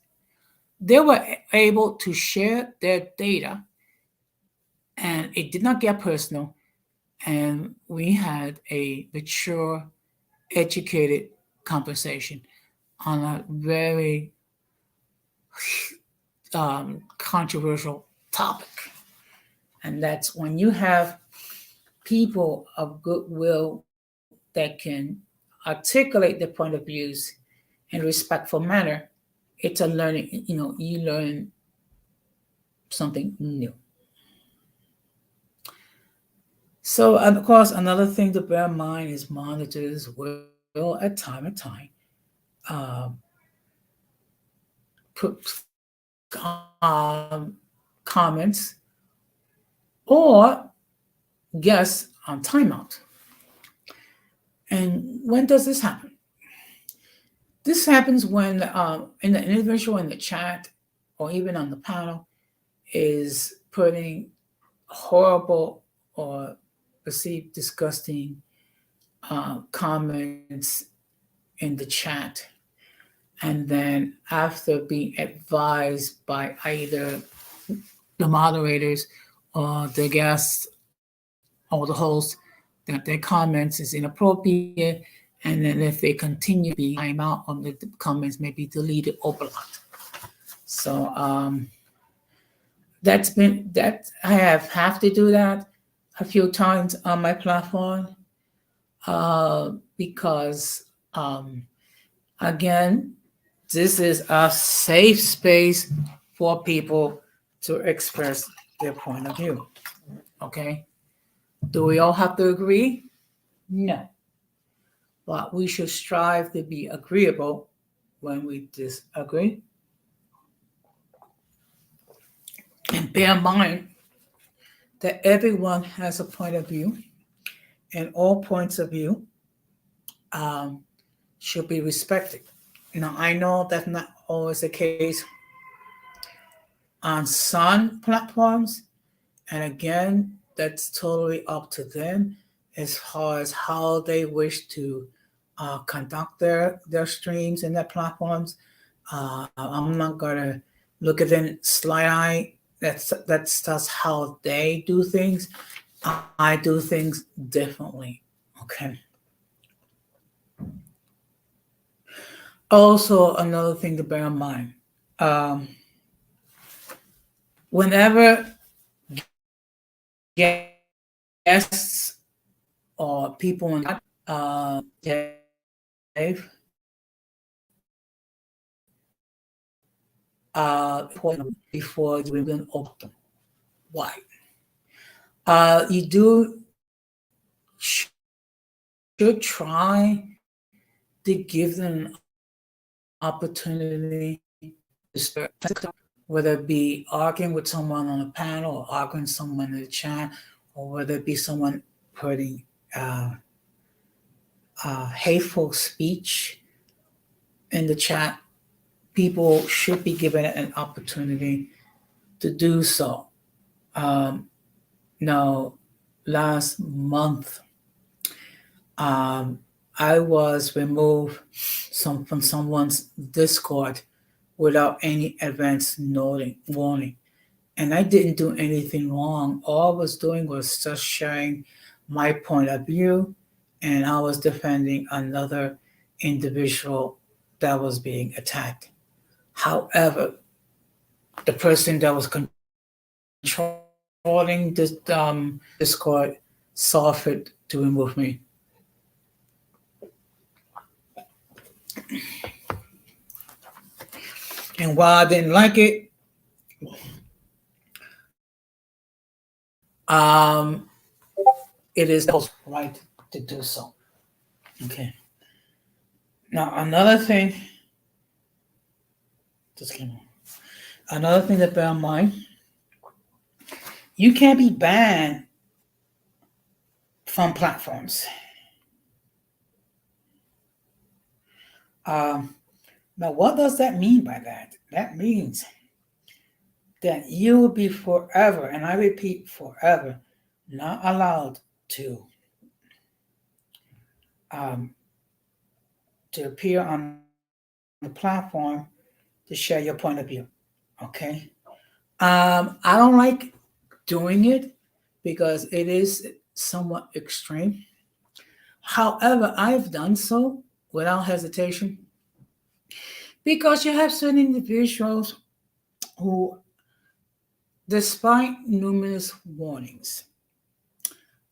they were able to share their data and it did not get personal, and we had a mature, educated conversation on a very controversial topic. And that's when you have people of goodwill that can articulate their point of views in a respectful manner, it's a learning, you learn something new. So, of course, another thing to bear in mind is monitors will, at time, um, put comments or guests on timeout. And when does this happen? This happens when an individual in the chat or even on the panel is putting horrible or perceived disgusting comments in the chat. And then after being advised by either the moderators or the guests or the host that their comments is inappropriate, and then if they continue to be time out or the comments may be deleted or blocked. So that I have to do that a few times on my platform because again, this is a safe space for people to express their point of view. Okay? Do we all have to agree? No. But we should strive to be agreeable when we disagree. And bear in mind that everyone has a point of view, and all points of view should be respected. Now, I know that's not always the case on some platforms, and again, that's totally up to them as far as how they wish to conduct their streams and their platforms. I'm not gonna look at them sly eye. That's how they do things. I do things differently. Okay. Also, another thing to bear in mind. Whenever guests or people in before you even open. Why? You do should try to give them an opportunity to whether it be arguing with someone on a panel or arguing with someone in the chat, or whether it be someone putting hateful speech in the chat. People should be given an opportunity to do so. Now, last month, I was removed from someone's Discord without any advance warning. And I didn't do anything wrong. All I was doing was just sharing my point of view, and I was defending another individual that was being attacked. However, the person that was controlling this Discord saw fit to remove me. And while I didn't like it, it is the host's right to do so. Okay. Now another thing to bear in mind, you can't be banned from platforms. Now, what does that mean by that? That means that you will be forever, and I repeat, forever, not allowed to appear on the platform to share your point of view. Okay. I don't like doing it because it is somewhat extreme. However, I've done so without hesitation because you have certain individuals who, despite numerous warnings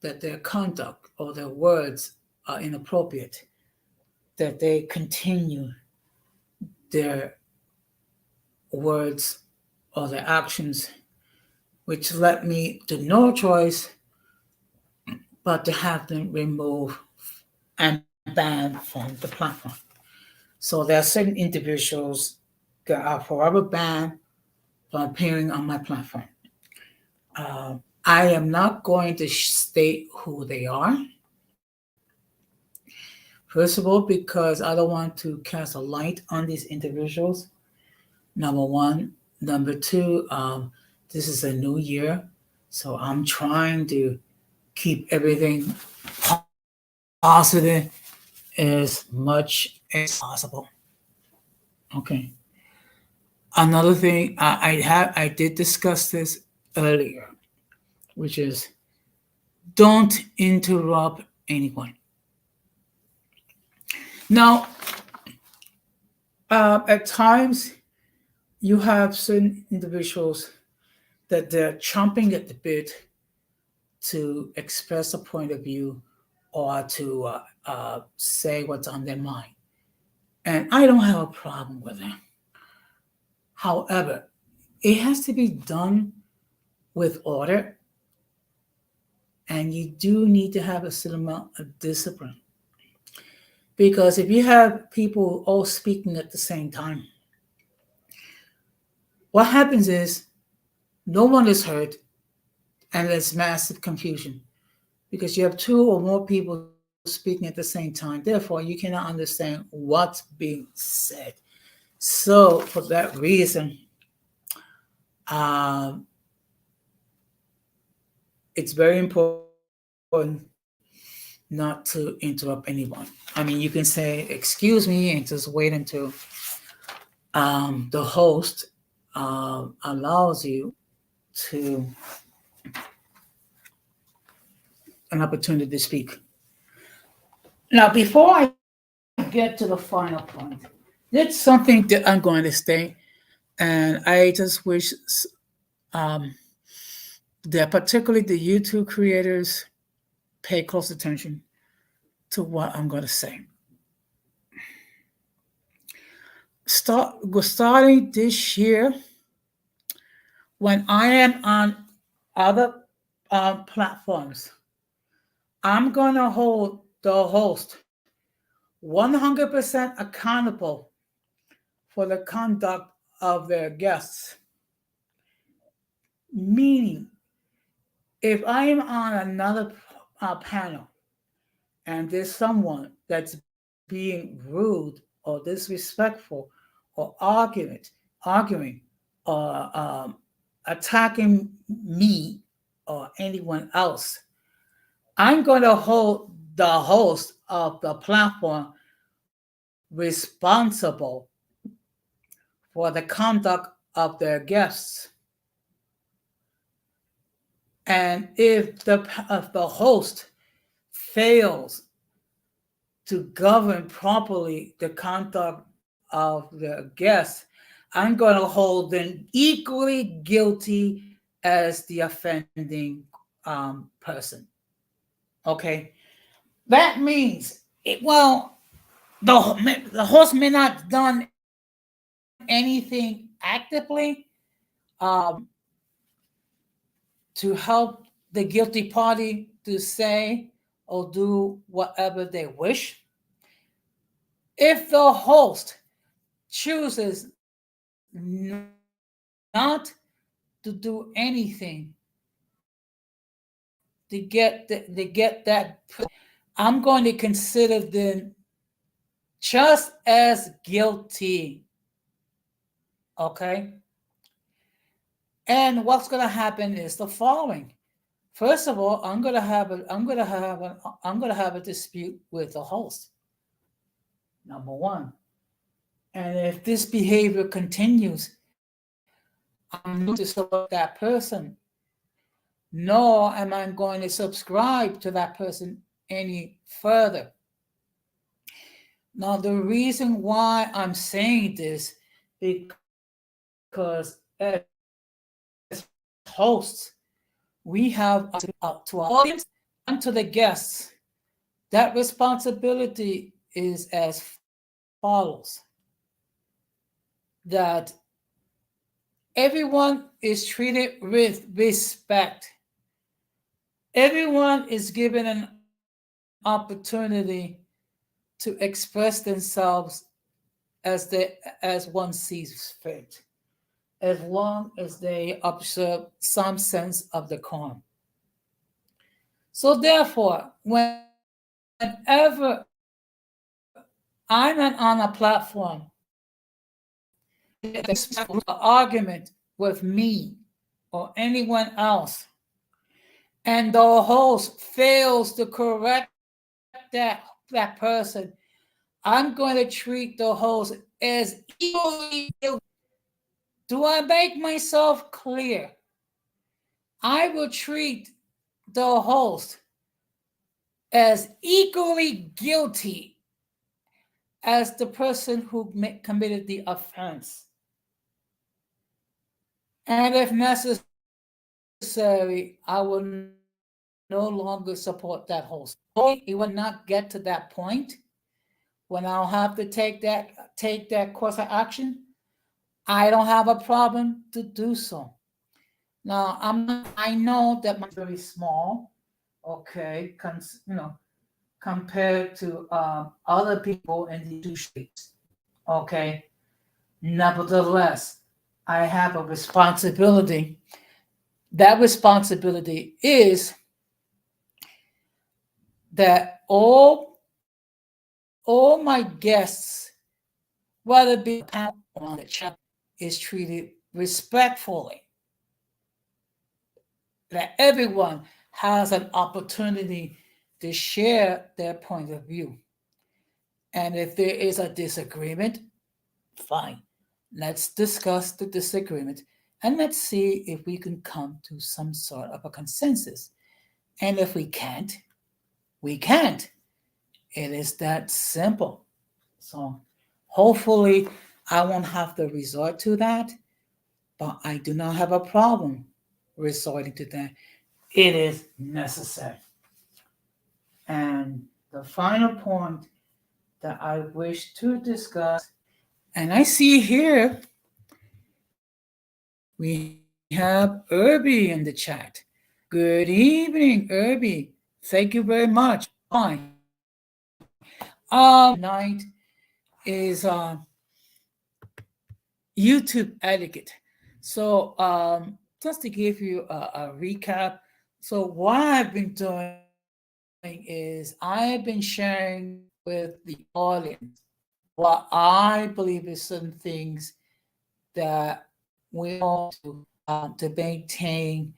that their conduct or their words are inappropriate, that they continue their words or their actions, which led me to no choice but to have them removed and banned from the platform. So there are certain individuals that are forever banned from appearing on my platform. I am not going to state who they are. First of all, because I don't want to cast a light on these individuals. Number one. Number two, this is a new year. So I'm trying to keep everything positive as much as possible. Okay. Another thing I did discuss this earlier, which is don't interrupt anyone. Now, at times you have certain individuals that they're chomping at the bit to express a point of view or to say what's on their mind. And I don't have a problem with that. However, it has to be done with order, and you do need to have a certain amount of discipline. Because if you have people all speaking at the same time, what happens is no one is heard and there's massive confusion because you have two or more people speaking at the same time. Therefore, you cannot understand what's being said. So, for that reason, um, it's very important not to interrupt anyone. I mean, you can say, excuse me, and just wait until the host allows you to an opportunity to speak. Now, before I get to the final point, there's something that I'm going to say, and I just wish um, that particularly the YouTube creators pay close attention to what I'm going to say. Starting this year, when I am on other platforms, I'm going to hold the host 100% accountable for the conduct of their guests. Meaning, if I am on another panel and there's someone that's being rude or disrespectful or arguing or attacking me or anyone else, I'm going to hold the host of the platform responsible for the conduct of their guests. And if the host fails to govern properly the conduct of the guests, I'm going to hold them equally guilty as the offending person. Okay, that means the host may not have done anything actively um, to help the guilty party to say or do whatever they wish. If the host chooses not to do anything to get that, I'm going to consider them just as guilty. Okay? And what's going to happen is the following. First of all, I'm going to have a dispute with the host. Number one. And if this behavior continues, I'm not going to support that person, nor am I going to subscribe to that person any further. Now, the reason why I'm saying this, because as hosts, we have to our audience and to the guests, that responsibility is as follows: that everyone is treated with respect. Everyone is given an opportunity to express themselves as one sees fit, as long as they observe some sense of decorum. So therefore, whenever I'm on a platform, there's an argument with me or anyone else, and the host fails to correct that person, I'm going to treat the host as equally guilty. Do I make myself clear? I will treat the host as equally guilty as the person who committed the offense. And if necessary, I will no longer support that host. It will not get to that point when I'll have to take that course of action. I don't have a problem to do so. Now I know that my is very small, okay, compared to other people in the two states. Okay, nevertheless, I have a responsibility. That responsibility is that all my guests, whether it be panel or on the chat, is treated respectfully. That everyone has an opportunity to share their point of view. And if there is a disagreement, fine. Let's discuss the disagreement and let's see if we can come to some sort of a consensus. And if we can't, we can't. It is that simple. So hopefully I won't have to resort to that, but I do not have a problem resorting to that. It is necessary. And the final point that I wish to discuss, and I see here we have Irby in the chat. Good evening, Irby. Thank you very much. Fine. Tonight is YouTube etiquette. So just to give you a recap, so what I've been doing is I've been sharing with the audience what I believe is some things that we to maintain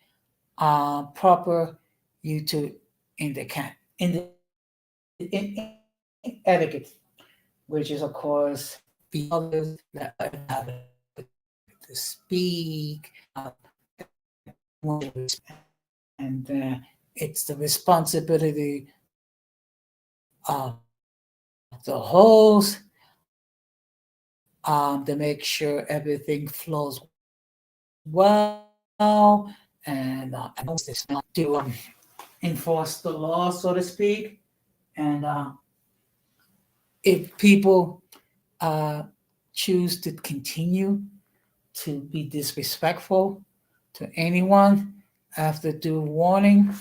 proper YouTube in the etiquette, which is of course be others that have to speak, and it's the responsibility of the host to make sure everything flows well and to enforce the law, so to speak. And if people uh, choose to continue to be disrespectful to anyone after due warning,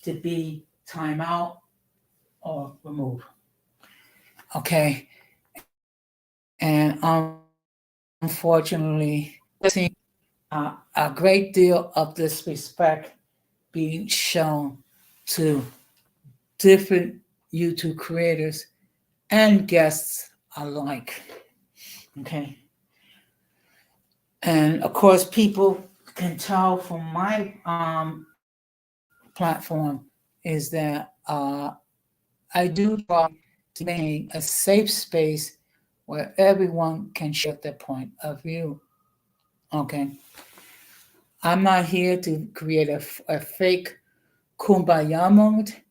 to be time out or remove. Okay. And unfortunately, seeing a great deal of disrespect being shown to different YouTube creators and guests alike. Okay. And of course, people can tell from my platform is that I do try to maintain a safe space where everyone can share their point of view. Okay. I'm not here to create a fake kumbaya moment.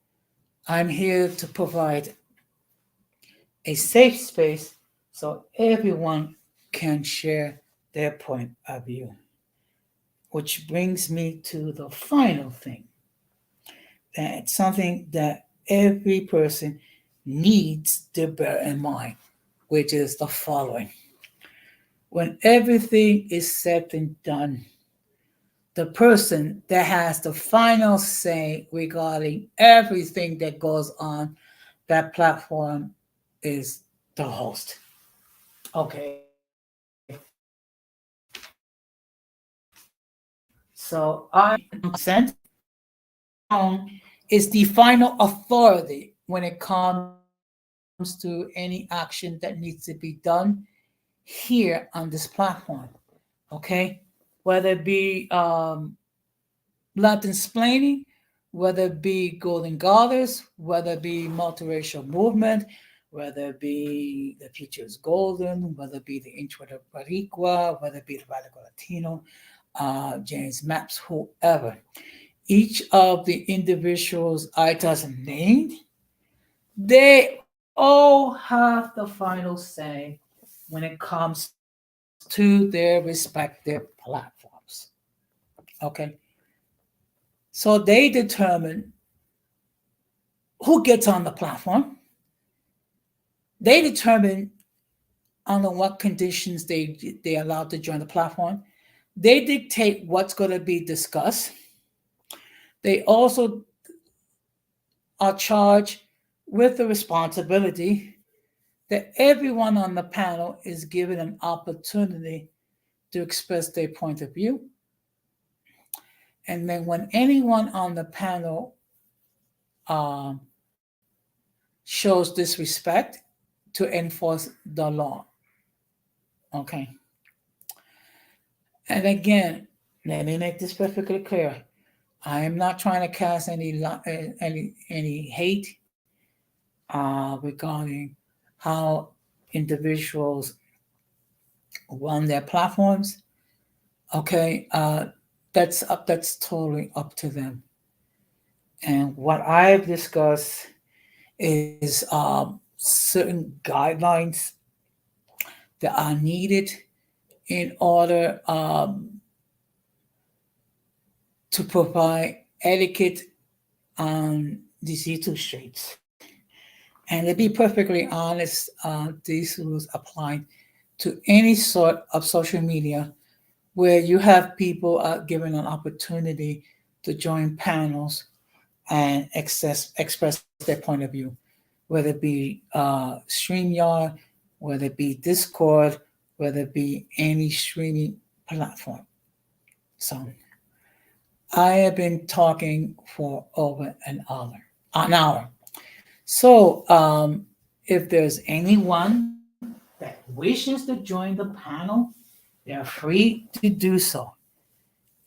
I'm here to provide a safe space so everyone can share their point of view. Which brings me to the final thing. That's something that every person needs to bear in mind, which is the following. When everything is said and done, the person that has the final say regarding everything that goes on that platform is the host. Okay. So I consent is the final authority when it comes to any action that needs to be done here on this platform. Okay, whether it be Latin splaining, whether it be golden goddess, whether it be multiracial movement, whether it be the future is golden, whether it be the intro to Baricua, whether it be the radical Latino, James Maps, whoever. Each of the individuals I just named, they all have the final say when it comes to their respective platforms. Okay. So they determine who gets on the platform. They determine under what conditions they allowed to join the platform. They dictate what's going to be discussed. They also are charged with the responsibility that everyone on the panel is given an opportunity to express their point of view. And then when anyone on the panel um, shows disrespect, to enforce the law. Okay. And again, let me make this perfectly clear. I am not trying to cast any hate regarding how individuals run their platforms. Okay, that's totally up to them. And what I've discussed is certain guidelines that are needed in order to provide etiquette on these YouTube streets. And to be perfectly honest, these rules apply to any sort of social media where you have people given an opportunity to join panels and express their point of view, whether it be StreamYard, whether it be Discord, whether it be any streaming platform. So I have been talking for over an hour. So if there's anyone that wishes to join the panel, they are free to do so.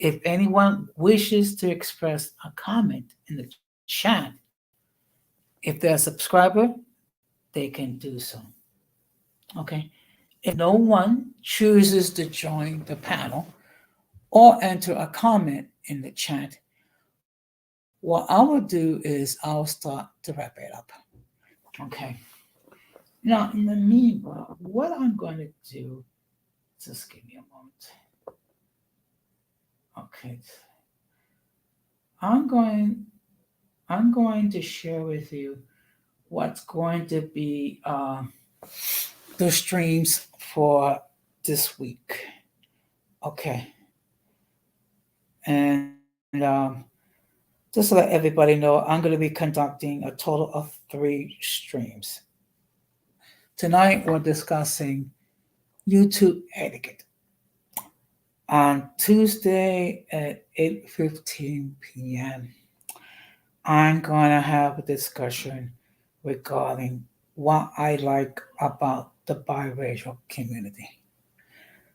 If anyone wishes to express a comment in the chat, if they're a subscriber, they can do so. Okay. If no one chooses to join the panel or enter a comment in the chat, what I will do is I'll start to wrap it up. Okay. Now, in the meanwhile, what I'm going to do, just give me a moment. Okay. I'm going I'm going to share with you what's going to be the streams for this week. Okay. And just to let everybody know, I'm going to be conducting a total of 3 streams. Tonight, we're discussing YouTube etiquette. On Tuesday at 8:15 p.m., I'm going to have a discussion regarding what I like about the biracial community.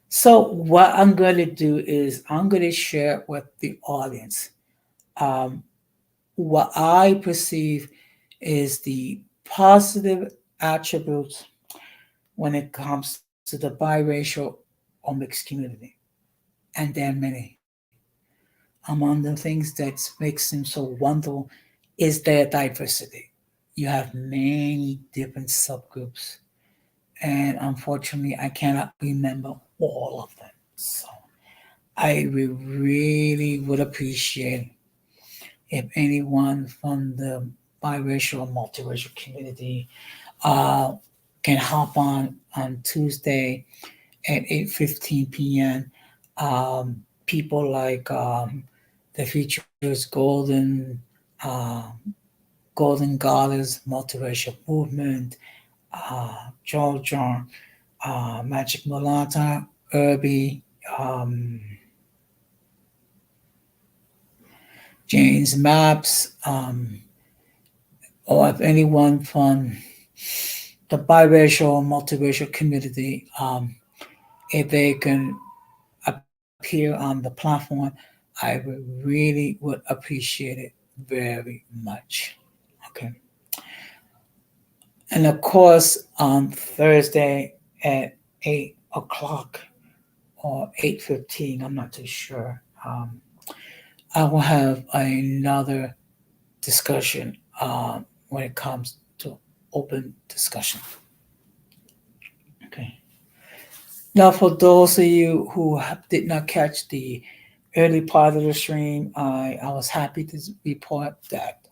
So, what I'm going to do is I'm going to share with the audience um, what I perceive is the positive attributes when it comes to the biracial or mixed community. And there are many. Among the things that makes them so wonderful is their diversity. You have many different subgroups, and unfortunately, I cannot remember all of them. So really would appreciate if anyone from the biracial or multiracial community uh, can hop on Tuesday at 8:15 p.m. People like the Futures uh, Golden Goddess, Multiracial Movement, Georgia, Magic Mulata, Irby, um, Jane's Maps, or if anyone from the biracial or multiracial community, if they can appear on the platform, I would really would appreciate it very much. Okay. And of course, on Thursday at 8 o'clock or 8:15, I'm not too sure. I will have another discussion when it comes to open discussion. Okay. Now, for those of you who did not catch the early part of the stream, I was happy to report that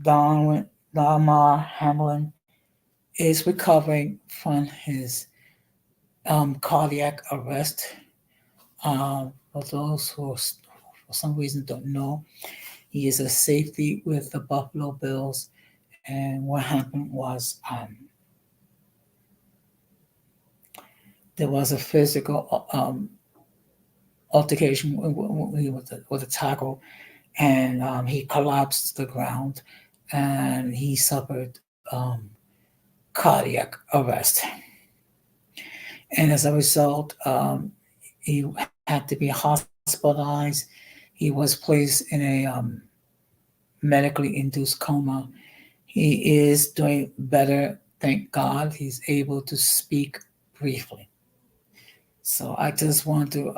Don Lamar Hamlin is recovering from his cardiac arrest. For those who, for some reason, don't know, he is a safety with the Buffalo Bills. And what happened was there was a physical altercation with a tackle, and he collapsed to the ground, and he suffered cardiac arrest. And as a result, he had to be hospitalized. He was placed in a medically induced coma. He is doing better, thank God. He's able to speak briefly. So I just want to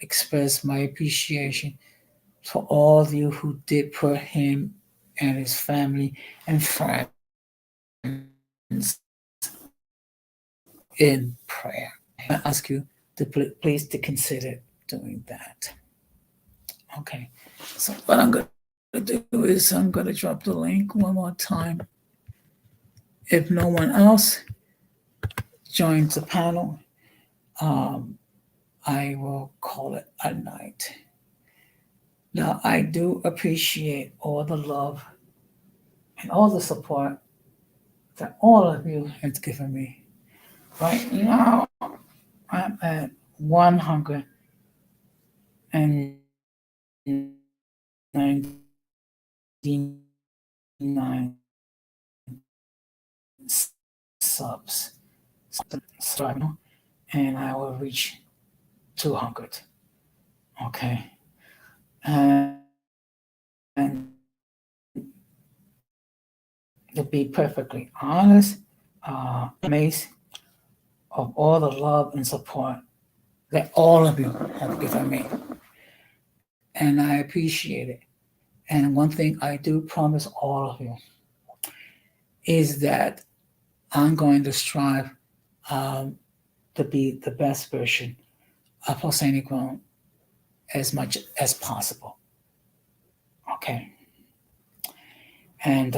express my appreciation for all of you who did put him and his family and friends in prayer. I ask you to please to consider doing that. Okay. So what I'm going to do is I'm going to drop the link one more time. If no one else joins the panel, um, I will call it a night. Now, I do appreciate all the love and all the support that all of you have given me. Right now, I'm at 199 subs. Starting, and I will reach 200. Okay. And to be perfectly honest, amazed of all the love and support that all of you have given me. And I appreciate it. And one thing I do promise all of you is that I'm going to strive um, to be the best version of Hosseini Grown as much as possible. Okay. And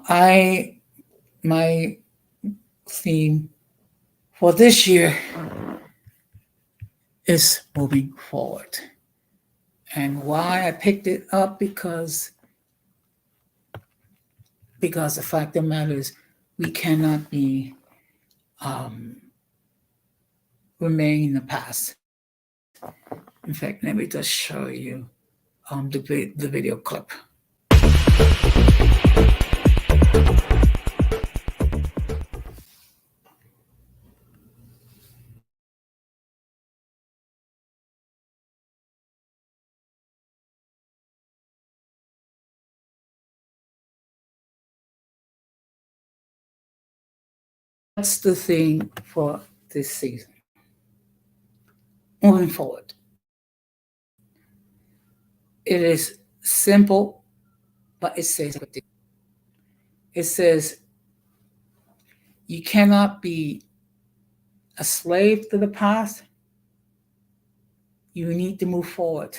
I my theme for this year is moving forward. And why I picked it up because the fact of the matter is we cannot be um, remain in the past. In fact, let me just show you the video clip. That's the thing for this season. Moving forward, it is simple, but it says it says you cannot be a slave to the past. You need to move forward,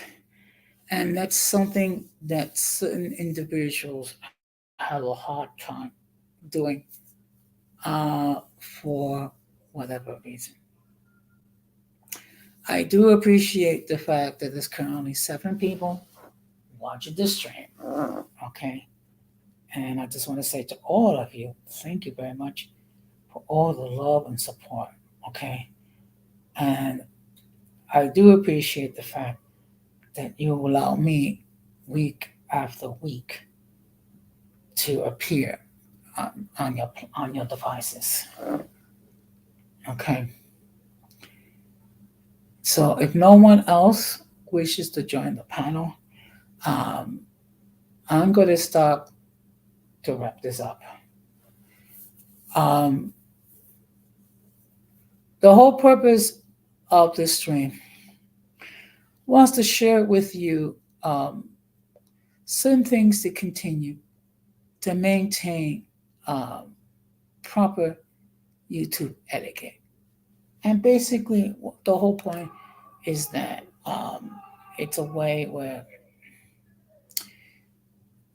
and that's something that certain individuals have a hard time doing uh, for whatever reason. I do appreciate the fact that there's currently 7 people watching this stream. Okay. And I just want to say to all of you, thank you very much for all the love and support. Okay. And I do appreciate the fact that you allow me week after week to appear on, on your on your devices. Okay. So if no one else wishes to join the panel, um, I'm going to start to wrap this up. Um, the whole purpose of this stream was to share with you um, certain things to continue to maintain um, proper YouTube etiquette. And basically, the whole point is that it's a way where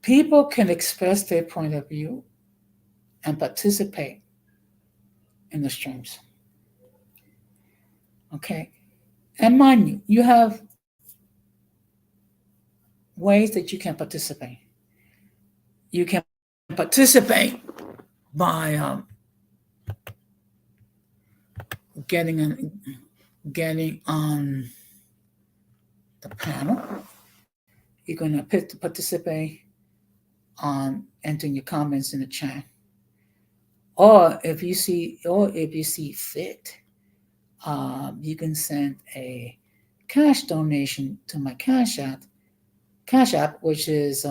people can express their point of view and participate in the streams. Okay. And mind you, you have ways that you can participate. You can participate by getting an, getting on the panel. You're going to participate on entering your comments in the chat, or if you see fit, you can send a cash donation to my cash app, which is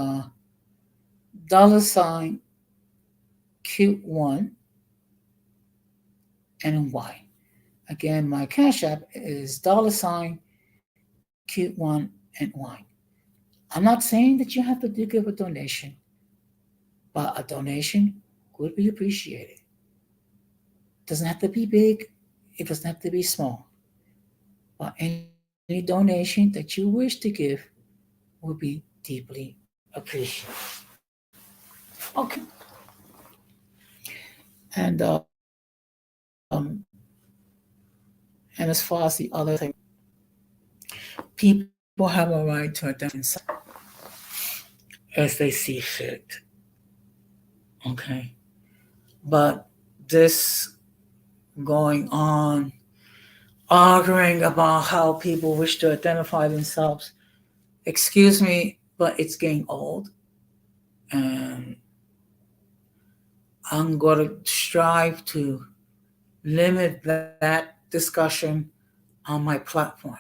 dollar sign Q1 and Y. Again, my cash app is dollar sign Q1 and Y. I'm not saying that you have to give a donation, but a donation would be appreciated. It doesn't have to be big, it doesn't have to be small. But any donation that you wish to give will be deeply appreciated. Okay. And and as far as the other thing, people have a right to identify themselves as they see fit. Okay. But this going on, arguing about how people wish to identify themselves, excuse me, but it's getting old. And I'm going to strive to limit that discussion on my platform.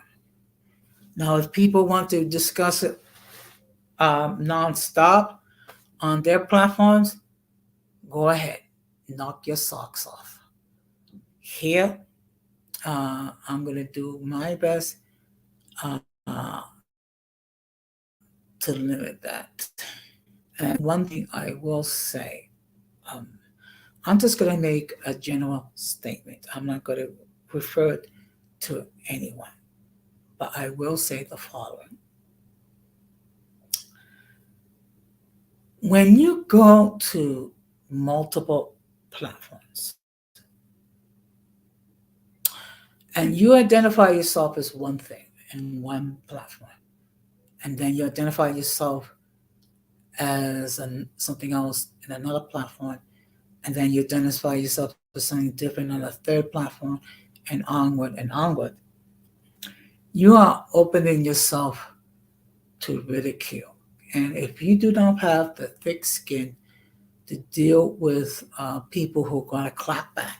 Now, if people want to discuss it nonstop on their platforms, go ahead, knock your socks off. Here, I'm going to do my best uh, to limit that. And one thing I will say, um, I'm just going to make a general statement. I'm not going to refer to anyone, but I will say the following. When you go to multiple platforms and you identify yourself as one thing in one platform, and then you identify yourself as something else in another platform, and then you identify yourself as something different on a third platform, and onward, you are opening yourself to ridicule. And if you do not have the thick skin to deal with people who are going to clap back,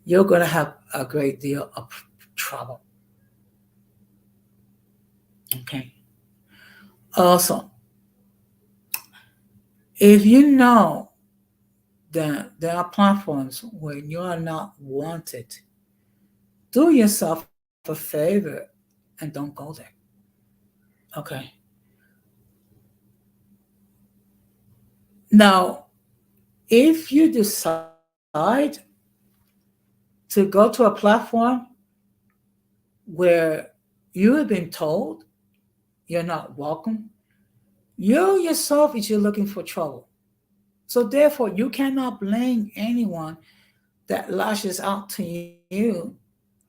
you're going to have a great deal of trouble. Okay. Also, if you know that there are platforms where you are not wanted, do yourself a favor and don't go there. Okay. Now, if you decide to go to a platform where you have been told you're not welcome, you yourself is you're looking for trouble. So therefore, you cannot blame anyone that lashes out to you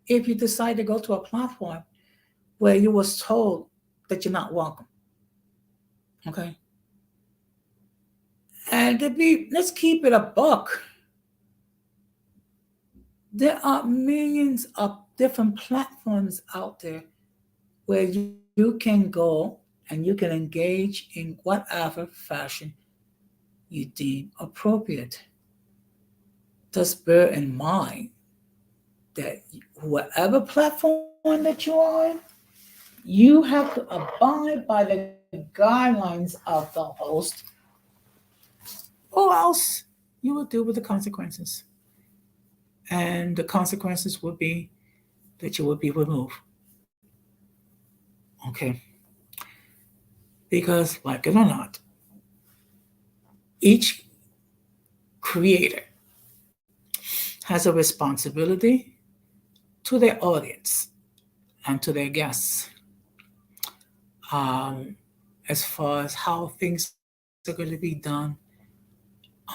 if you decide to go to a platform where you was told that you're not welcome. Okay. And let's keep it a buck. There are millions of different platforms out there where you can go and you can engage in whatever fashion you deem appropriate. Just bear in mind that whatever platform that you are on, you have to abide by the guidelines of the host, or else you will deal with the consequences. And the consequences would be that you will be removed. Okay? Because, like it or not, each creator has a responsibility to their audience and to their guests, um, as far as how things are going to be done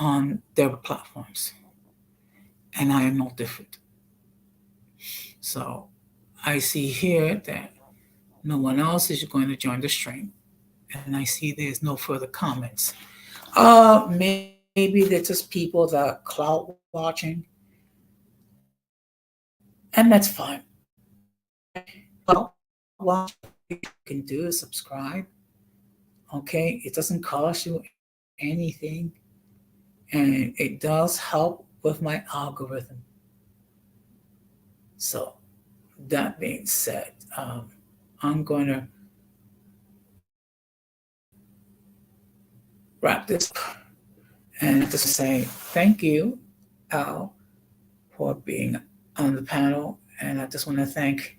on their platforms. And I am no different. So I see here that no one else is going to join the stream. And I see there's no further comments. Maybe they're just people that are cloud watching, and that's fine. Cloud watch, you can do is subscribe. Okay, it doesn't cost you anything, and it does help with my algorithm. So that being said, I'm going to wrap this up and just say thank you, Al, for being on the panel, and I just want to thank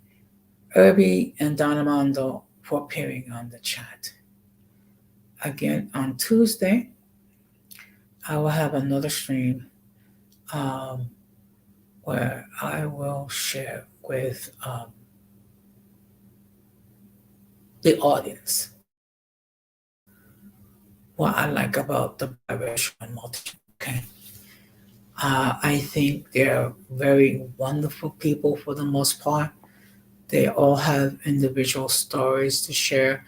Irby and Donamando for appearing on the chat. Again, on Tuesday, I will have another stream um, where I will share with the audience what I like about the biracial and multiracial. Okay. I think they're very wonderful people for the most part. They all have individual stories to share,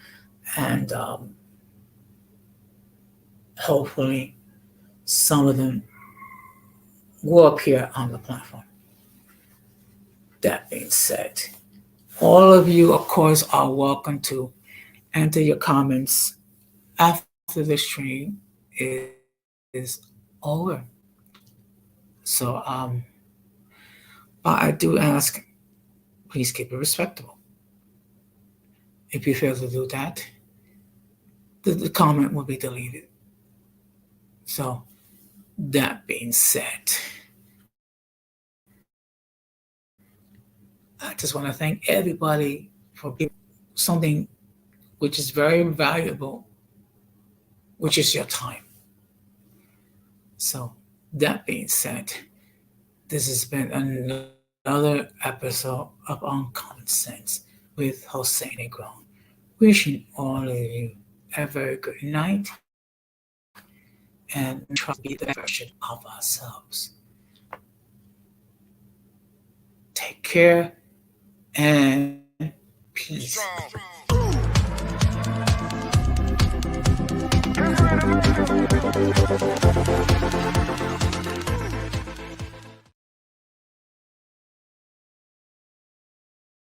and hopefully some of them will appear on the platform. That being said, all of you, of course, are welcome to enter your comments after the stream is over. So, but I do ask, please keep it respectable. If you fail to do that, the comment will be deleted. So, that being said, I just want to thank everybody for being something which is very valuable, which is your time. So, that being said, this has been another episode of Uncommon Sense with Jose Negron. Wishing all of you a very good night and try to be the version of ourselves. Take care and peace.